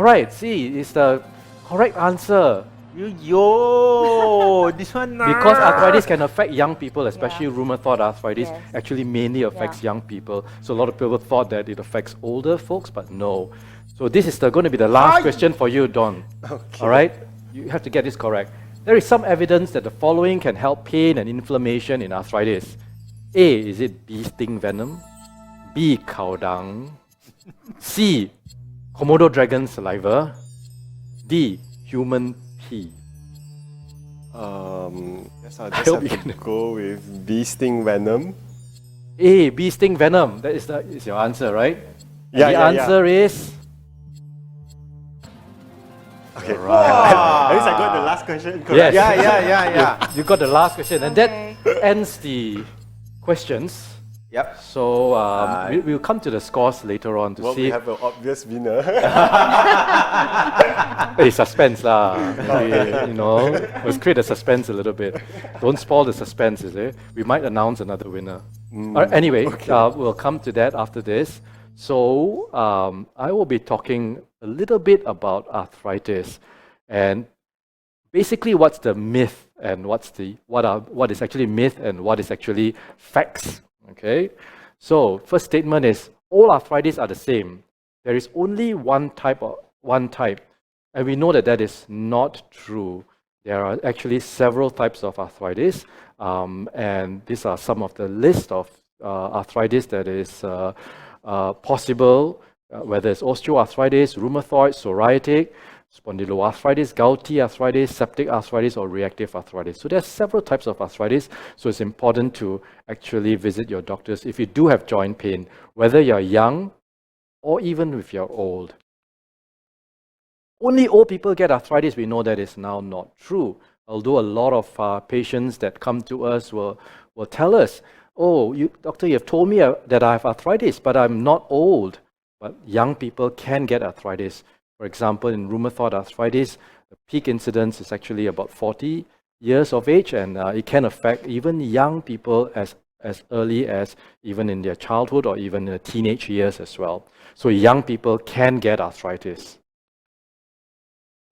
Speaker 7: is the correct answer.
Speaker 2: Yo, this one.
Speaker 7: Because arthritis can affect young people, especially
Speaker 5: Yeah.
Speaker 7: rheumatoid arthritis,
Speaker 5: Yes.
Speaker 7: actually mainly affects young people. So a lot of people thought that it affects older folks, but no. So this is going to be the last question for you, Don.
Speaker 6: Okay.
Speaker 7: Alright? You have to get this correct. There is some evidence that the following can help pain and inflammation in arthritis. A, is it bee sting venom? B, cow dung? C, Komodo dragon saliva? D, human pee?
Speaker 6: Yes, I'll
Speaker 7: I
Speaker 6: just
Speaker 7: hope you
Speaker 6: have to
Speaker 7: can-
Speaker 6: go with bee sting venom.
Speaker 7: A, bee sting venom. That is your answer, right? And
Speaker 6: Yeah,
Speaker 7: the
Speaker 6: yeah,
Speaker 7: answer is
Speaker 6: Okay.
Speaker 7: right.
Speaker 6: At least I got the last question correct.
Speaker 7: Yes.
Speaker 2: Yeah.
Speaker 7: You got the last question, and
Speaker 5: Okay.
Speaker 7: that ends the questions.
Speaker 2: Yep.
Speaker 7: So we'll come to the scores later on to
Speaker 6: Well,
Speaker 7: see.
Speaker 6: we have an obvious winner.
Speaker 7: Hey, suspense lah. Let's create a suspense a little bit. Don't spoil the suspense, is it? We might announce another winner. Anyway, we'll come to that after this. So I will be talking a little bit about arthritis, and basically what's the myth and what is actually myth and what is actually facts. Okay. So first statement is all arthritis are the same. There is only one type, and we know that that is not true. There are actually several types of arthritis, and these are some of the list of arthritis that is possible, whether it's osteoarthritis, rheumatoid, psoriatic, spondyloarthritis, gouty arthritis, septic arthritis, or reactive arthritis. So there are several types of arthritis, so it's important to actually visit your doctors if you do have joint pain, whether you're young or even if you're old. Only old people get arthritis. We know that is now not true. Although a lot of patients that come to us will tell us, oh, doctor, you have told me that I have arthritis, but I'm not old. But young people can get arthritis. For example, in rheumatoid arthritis, the peak incidence is actually about 40 years of age, and it can affect even young people as early as even in their childhood or even in the teenage years as well. So young people can get arthritis.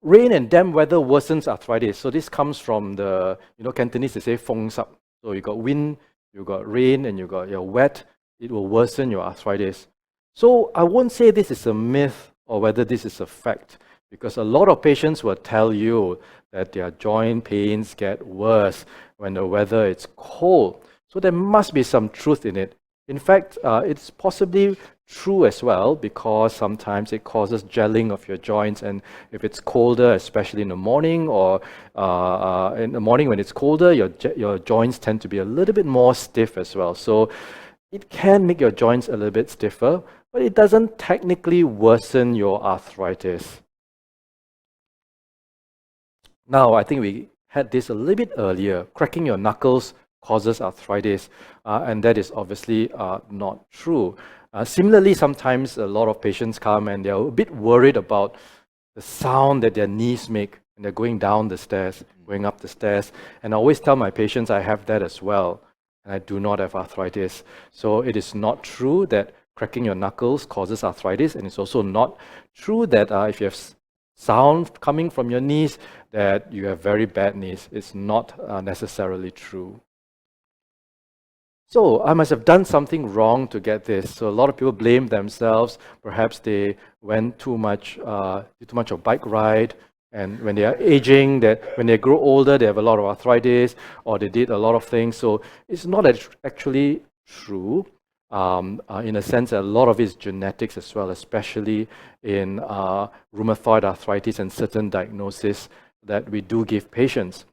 Speaker 7: Rain and damp weather worsens arthritis. So this comes from the, Cantonese, they say feng sap. So you got wind, you got rain, and you got your wet, it will worsen your arthritis. So I won't say this is a myth or whether this is a fact, because a lot of patients will tell you that their joint pains get worse when the weather is cold. So there must be some truth in it. In fact, it's possibly true as well, because sometimes it causes gelling of your joints, and if it's colder, especially in the morning, or in the morning when it's colder, your joints tend to be a little bit more stiff as well. So it can make your joints a little bit stiffer, but it doesn't technically worsen your arthritis. Now, I think we had this a little bit earlier. Cracking your knuckles causes arthritis, and that is obviously not true. Similarly, sometimes a lot of patients come and they're a bit worried about the sound that their knees make when they're going down the stairs, going up the stairs. And I always tell my patients I have that as well, and I do not have arthritis. So it is not true that cracking your knuckles causes arthritis, and it's also not true that if you have sound coming from your knees, that you have very bad knees. It's not necessarily true. So I must have done something wrong to get this. So a lot of people blame themselves. Perhaps they went too much of bike ride, and when they are aging, that when they grow older, they have a lot of arthritis, or they did a lot of things. So it's not actually true. In a sense, a lot of it is genetics as well, especially in rheumatoid arthritis and certain diagnoses. that we do give patients.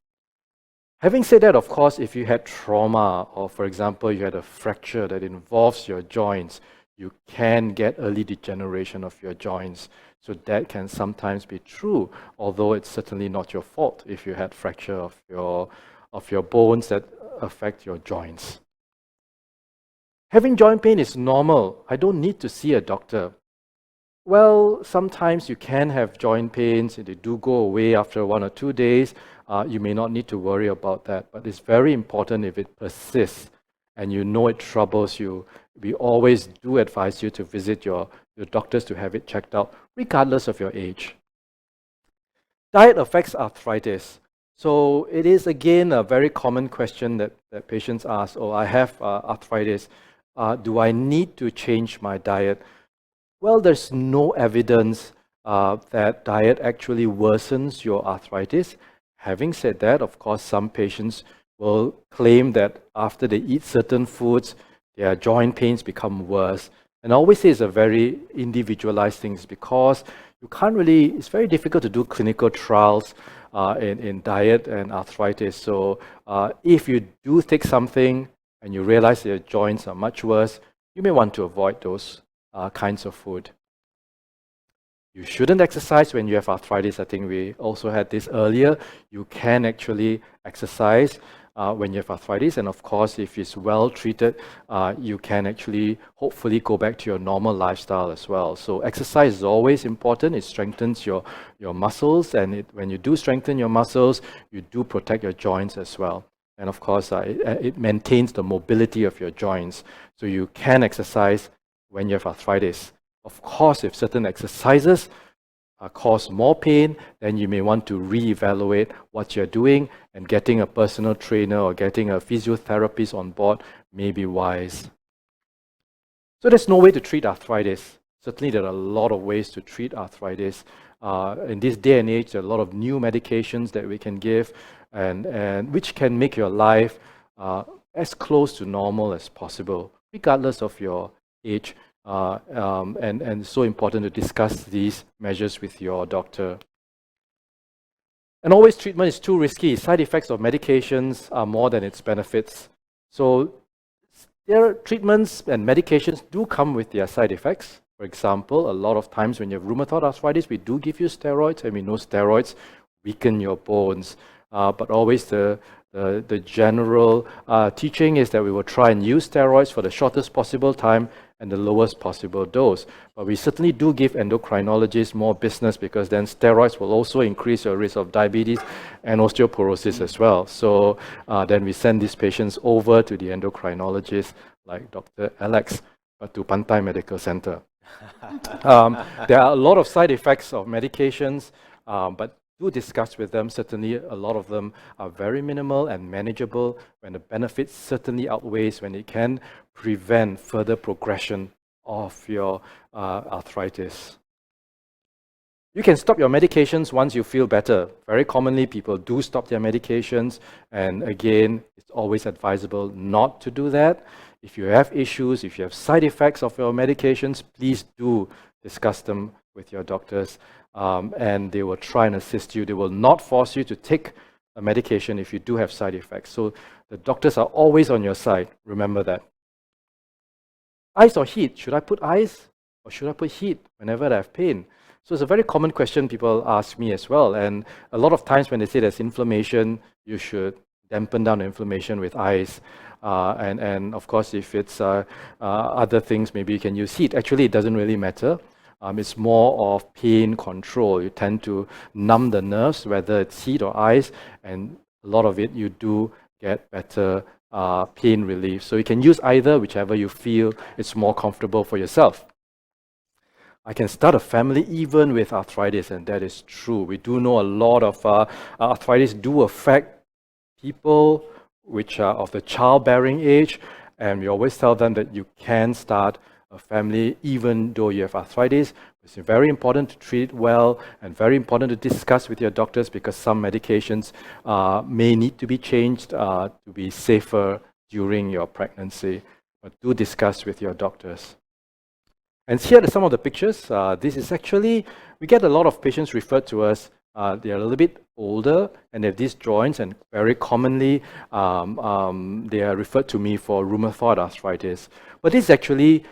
Speaker 7: Having said that, of course, if you had trauma or, for example, you had a fracture that involves your joints, you can get early degeneration of your joints. So that can sometimes be true, although it's certainly not your fault if you had fracture of your bones that affect your joints. Having joint pain is normal. I don't need to see a doctor. Well, sometimes you can have joint pains. They do go away after 1 or 2 days. You may not need to worry about that, but it's very important if it persists and you know it troubles you. We always do advise you to visit your doctors to have it checked out, regardless of your age. Diet affects arthritis. So it is again a very common question that patients ask, oh, I have arthritis. Do I need to change my diet? Well, there's no evidence that diet actually worsens your arthritis. Having said that, of course, some patients will claim that after they eat certain foods, their joint pains become worse. And I always say it's a very individualized thing because you can't really, it's very difficult to do clinical trials in diet and arthritis. So if you do take something and you realize that your joints are much worse, you may want to avoid those kinds of food. You shouldn't exercise when you have arthritis. I think we also had this earlier. You can actually exercise when you have arthritis. And of course, if it's well treated, you can actually hopefully go back to your normal lifestyle as well. So exercise is always important. It strengthens your muscles. And when you do strengthen your muscles, you do protect your joints as well. And of course, it maintains the mobility of your joints. So you can exercise when you have arthritis. Of course, if certain exercises cause more pain, then you may want to reevaluate what you're doing, and getting a personal trainer or getting a physiotherapist on board may be wise. So there's no way to treat arthritis. Certainly there are a lot of ways to treat arthritis. In this day and age, there are a lot of new medications that we can give, and which can make your life as close to normal as possible, regardless of your age. And it's so important to discuss these measures with your doctor. And always treatment is too risky. Side effects of medications are more than its benefits. So their treatments and medications do come with their side effects. For example, a lot of times when you have rheumatoid arthritis, we do give you steroids, and we know steroids weaken your bones. But always the general teaching is that we will try and use steroids for the shortest possible time and the lowest possible dose. But we certainly do give endocrinologists more business, because then steroids will also increase your risk of diabetes and osteoporosis as well. So then we send these patients over to the endocrinologist like Dr. Alex, to Pantai Medical Center. There are a lot of side effects of medications, but do discuss with them. Certainly a lot of them are very minimal and manageable, when the benefits certainly outweighs when it can prevent further progression of your arthritis. You can stop your medications once you feel better. Very commonly, people do stop their medications, and again, it's always advisable not to do that. If you have issues, if you have side effects of your medications, please do discuss them with your doctors, and they will try and assist you. They will not force you to take a medication if you do have side effects. So the doctors are always on your side. Remember that. Ice or heat? Should I put ice or should I put heat whenever I have pain? So it's a very common question people ask me as well. And a lot of times when they say there's inflammation, you should dampen down the inflammation with ice. And of course, if it's other things, maybe you can use heat. Actually, it doesn't really matter. It's more of pain control. You tend to numb the nerves, whether it's heat or ice, and a lot of it you do get better pain relief. So you can use either, whichever you feel it's more comfortable for yourself. I can start a family even with arthritis, and that is true. We do know a lot of arthritis do affect people which are of the childbearing age, and we always tell them that you can start a family even though you have arthritis. It's very important to treat it well, and very important to discuss with your doctors, because some medications may need to be changed to be safer during your pregnancy. But do discuss with your doctors. And here are some of the pictures. This is actually, we get a lot of patients referred to us they are a little bit older and they have these joints, and very commonly they are referred to me for rheumatoid arthritis. But this is actually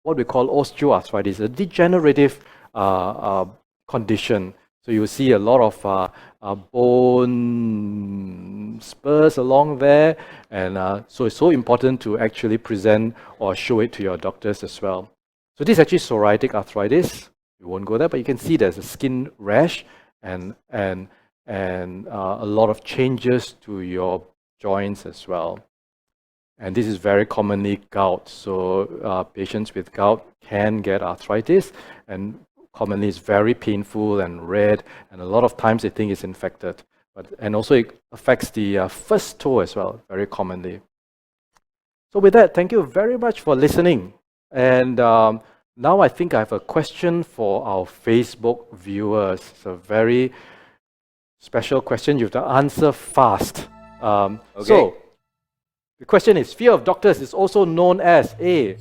Speaker 7: what we call osteoarthritis, a degenerative condition. So you see a lot of bone spurs along there, and so it's so important to actually present or show it to your doctors as well. So this is actually psoriatic arthritis. We won't go there, but you can see there's a skin rash and a lot of changes to your joints as well. And this is very commonly gout. So patients with gout can get arthritis, and commonly it's very painful and red, and a lot of times they think it's infected. And also it affects the first toe as well, very commonly. So with that, thank you very much for listening. And now I think I have a question for our Facebook viewers. It's a very special question. You have to answer fast. So the question is, fear of doctors is also known as A,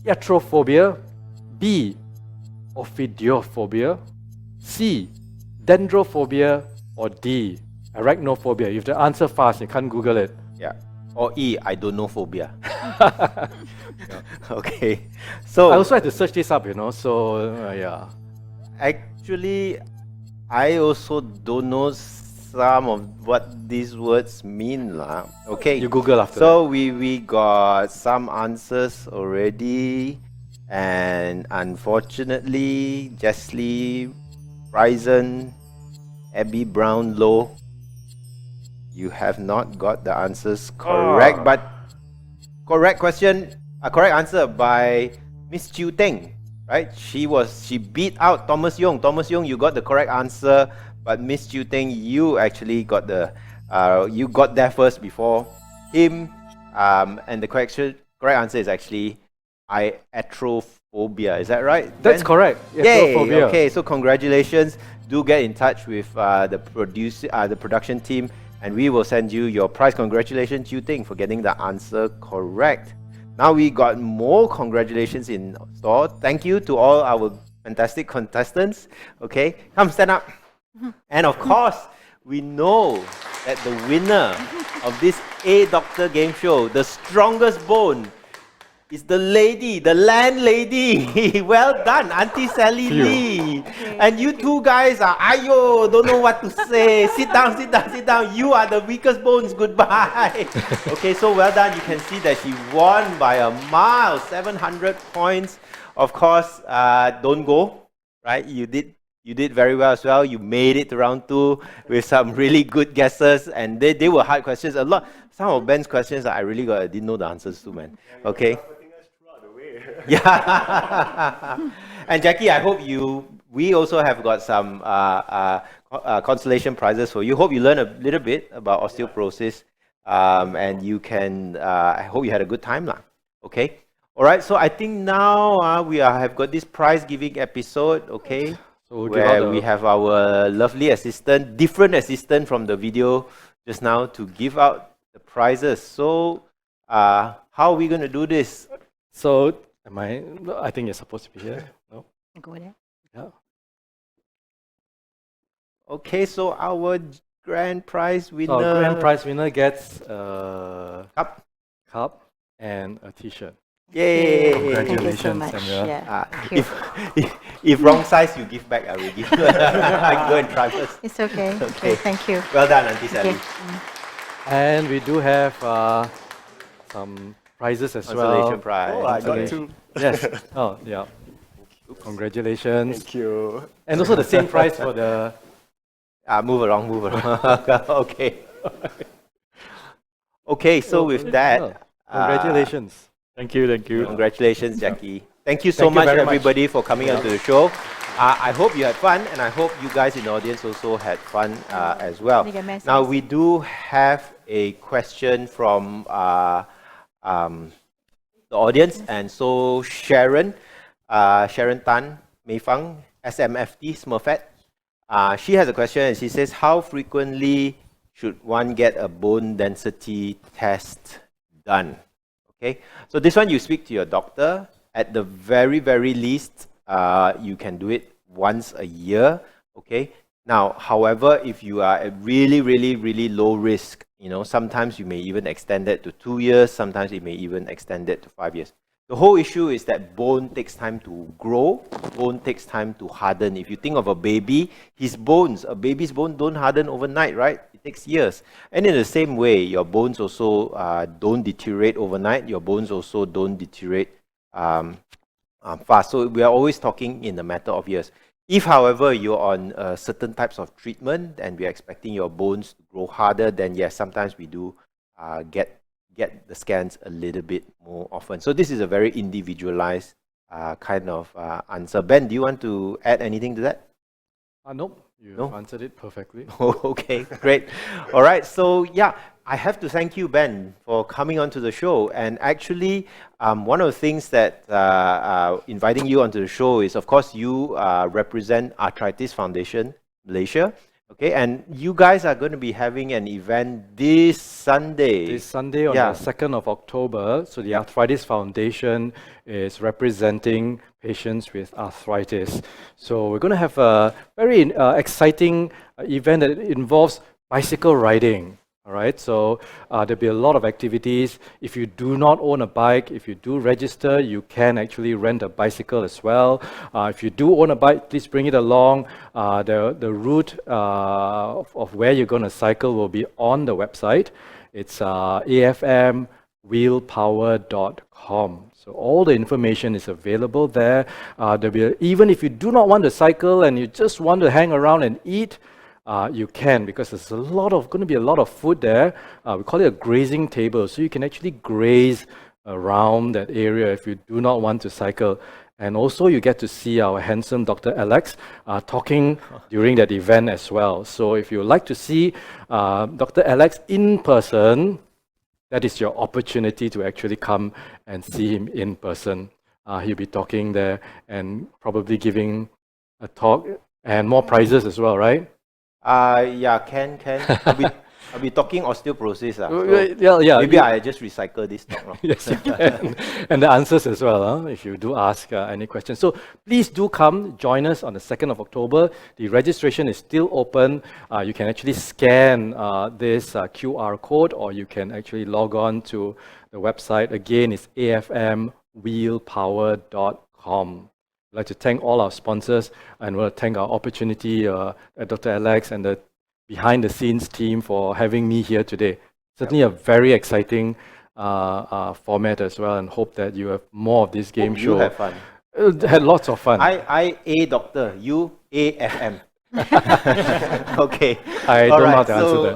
Speaker 7: iatrophobia, B, ophidiophobia, C, dendrophobia, or D, arachnophobia. You have to answer fast. You can't Google it.
Speaker 2: Yeah. Or E, I don't know phobia. Okay. So
Speaker 7: I also had to search this up, so yeah.
Speaker 2: actually, I also don't know some of what these words mean. Okay.
Speaker 7: You Google after
Speaker 2: So we got some answers already. And unfortunately, Jeslie, Bryson, Abby Brownlow, you have not got the answers correct. But correct answer by Miss Chiu Teng, right? She beat out Thomas Young. Thomas Young, you got the correct answer, but Miss Chiu Teng, you actually got you got there first before him. And the correct answer is actually iatrophobia. Is that right?
Speaker 7: That's correct.
Speaker 2: Yay!
Speaker 7: Iatrophobia.
Speaker 2: Okay, so congratulations. Do get in touch with the production team, and we will send you your prize. Congratulations, Chiu Ting, for getting the answer correct. Now we got more congratulations in store. Thank you to all our fantastic contestants. Okay, come stand up. And of course, we know that the winner of this A Doctor game show, the strongest bone, is the lady, the landlady. Well done, Auntie Sally Lee. And you two guys are, don't know what to say. Sit down. You are the weakest bones. Goodbye. Okay, so well done. You can see that she won by a mile, 700 points. Of course, don't go, right? You did very well as well. You made it to round 2 with some really good guesses, and they were hard questions. Some of Ben's questions I didn't know the answers to, man. Okay. Yeah. And Jackie, I hope we also have got some consolation prizes for you. Hope you learn a little bit about osteoporosis, and you can, I hope you had a good time. Okay. All right. So I think now we have got this prize giving episode. Okay.
Speaker 7: So
Speaker 2: where we have our lovely assistant, different assistant from the video just now, to give out the prizes. So how are we going to do this?
Speaker 7: So I think you're supposed to be here. No?
Speaker 5: Go there.
Speaker 7: Yeah.
Speaker 2: Okay, so our grand prize winner.
Speaker 7: So our grand prize winner gets a cup and a t-shirt.
Speaker 2: Yay!
Speaker 7: Congratulations,
Speaker 5: Thank you so much.
Speaker 7: Sandra.
Speaker 5: Yeah, thank you.
Speaker 2: If wrong size, you give back, I will give. I go and try first.
Speaker 5: It's okay.
Speaker 2: Okay.
Speaker 5: Thank you.
Speaker 2: Well done, Auntie Sally.
Speaker 5: Okay.
Speaker 7: And we do have some prizes as
Speaker 2: Consolation
Speaker 7: well.
Speaker 2: prize.
Speaker 6: Oh, I got
Speaker 7: Okay.
Speaker 6: 2.
Speaker 7: Yes. Oh, yeah. Congratulations.
Speaker 6: Thank you.
Speaker 7: And also the same prize for the...
Speaker 2: Move along. Okay. Okay, so with that...
Speaker 7: Congratulations.
Speaker 3: Thank you.
Speaker 2: Congratulations, Jackie. Thank you so
Speaker 7: Thank you
Speaker 2: much,
Speaker 7: very much.
Speaker 2: everybody, for coming onto the show. I hope you had fun, and I hope you guys in the audience also had fun as well.
Speaker 5: Make a mess
Speaker 2: Now,
Speaker 5: of
Speaker 2: we do have a question from the audience, and so Sharon Tan Meifang, SMFT Smurfette, she has a question, and she says, how frequently should one get a bone density test done? Okay, so this one you speak to your doctor. At the very, very least, you can do it once a year. Okay, Now, however, if you are at really low risk, sometimes you may even extend it to 2 years, sometimes it may even extend it to 5 years. The whole issue is that bone takes time to grow, bone takes time to harden. If you think of a baby, a baby's bone don't harden overnight, right? It takes years. And in the same way, your bones also don't deteriorate overnight, your bones also don't deteriorate fast. So we are always talking in a matter of years. If, however, you're on certain types of treatment and we are expecting your bones to grow harder, then yes, sometimes we do get the scans a little bit more often. So this is a very individualized kind of answer. Ben, do you want to add anything to that?
Speaker 7: Nope. You've answered it perfectly.
Speaker 2: Okay, great. All right, so yeah, I have to thank you, Ben, for coming onto the show. And actually, one of the things that inviting you onto the show is, of course, you represent Arthritis Foundation Malaysia. Okay, and you guys are going to be having an event this Sunday.
Speaker 7: This Sunday on the 2nd of October. So the Arthritis Foundation is representing patients with arthritis. So we're going to have a very exciting event that involves bicycle riding. All right, so there'll be a lot of activities. If you do not own a bike, if you do register, you can actually rent a bicycle as well. If you do own a bike, please bring it along. The route of where you're going to cycle will be on the website. It's afmwheelpower.com. So all the information is available there. Even if you do not want to cycle and you just want to hang around and eat, you can, because there's going to be a lot of food there. We call it a grazing table, so you can actually graze around that area if you do not want to cycle. And also you get to see our handsome Dr. Alex talking during that event as well. So if you would like to see Dr. Alex in person, that is your opportunity to actually come and see him in person. He'll be talking there and probably giving a talk and more prizes as well, right?
Speaker 2: Yeah, can. I'll be talking osteoporosis. So
Speaker 7: yeah.
Speaker 2: Maybe I just recycle this talk. No?
Speaker 7: Yes, you can. And the answers as well, if you do ask any questions. So please do come, join us on the 2nd of October. The registration is still open. You can actually scan this QR code, or you can actually log on to the website. Again, it's afmwheelpower.com. I'd like to thank all our sponsors, and we'll thank our opportunity Dr. Alex and the behind-the-scenes team for having me here today. Certainly a very exciting format as well, and hope that you have more of this game show.
Speaker 2: You have fun.
Speaker 7: Had lots of fun.
Speaker 2: I A doctor, you AFM. Okay.
Speaker 7: I don't know how to answer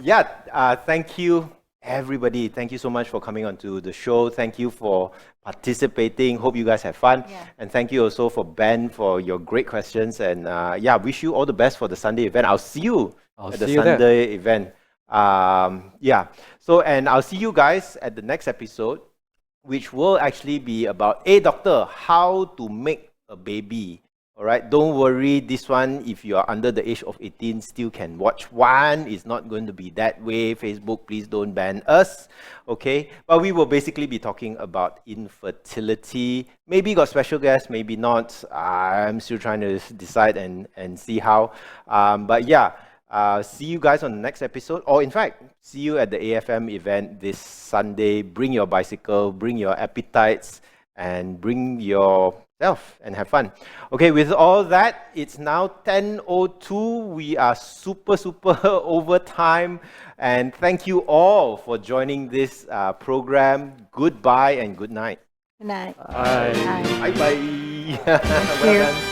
Speaker 7: that.
Speaker 2: Thank you, everybody. Thank you so much for coming onto the show. Thank you for participating. Hope you guys have fun.
Speaker 5: Yeah.
Speaker 2: And thank you also for Ben for your great questions. And wish you all the best for the Sunday event. I'll see you at the Sunday event. So, and I'll see you guys at the next episode, which will actually be about, hey doctor, how to make a baby. All right, don't worry, this one, if you are under the age of 18, still can watch one. It's not going to be that way. Facebook, please don't ban us. Okay, but we will basically be talking about infertility. Maybe got special guests, maybe not. I'm still trying to decide and see how. See you guys on the next episode. Or in fact, see you at the AFM event this Sunday. Bring your bicycle, bring your appetites, and bring yourself and have fun. Okay, with all that, it's now 10:02. We are super over time. And thank you all for joining this program. Goodbye and good night.
Speaker 5: Good night.
Speaker 7: Bye.
Speaker 5: Bye.
Speaker 2: Bye-bye.
Speaker 5: Thank you.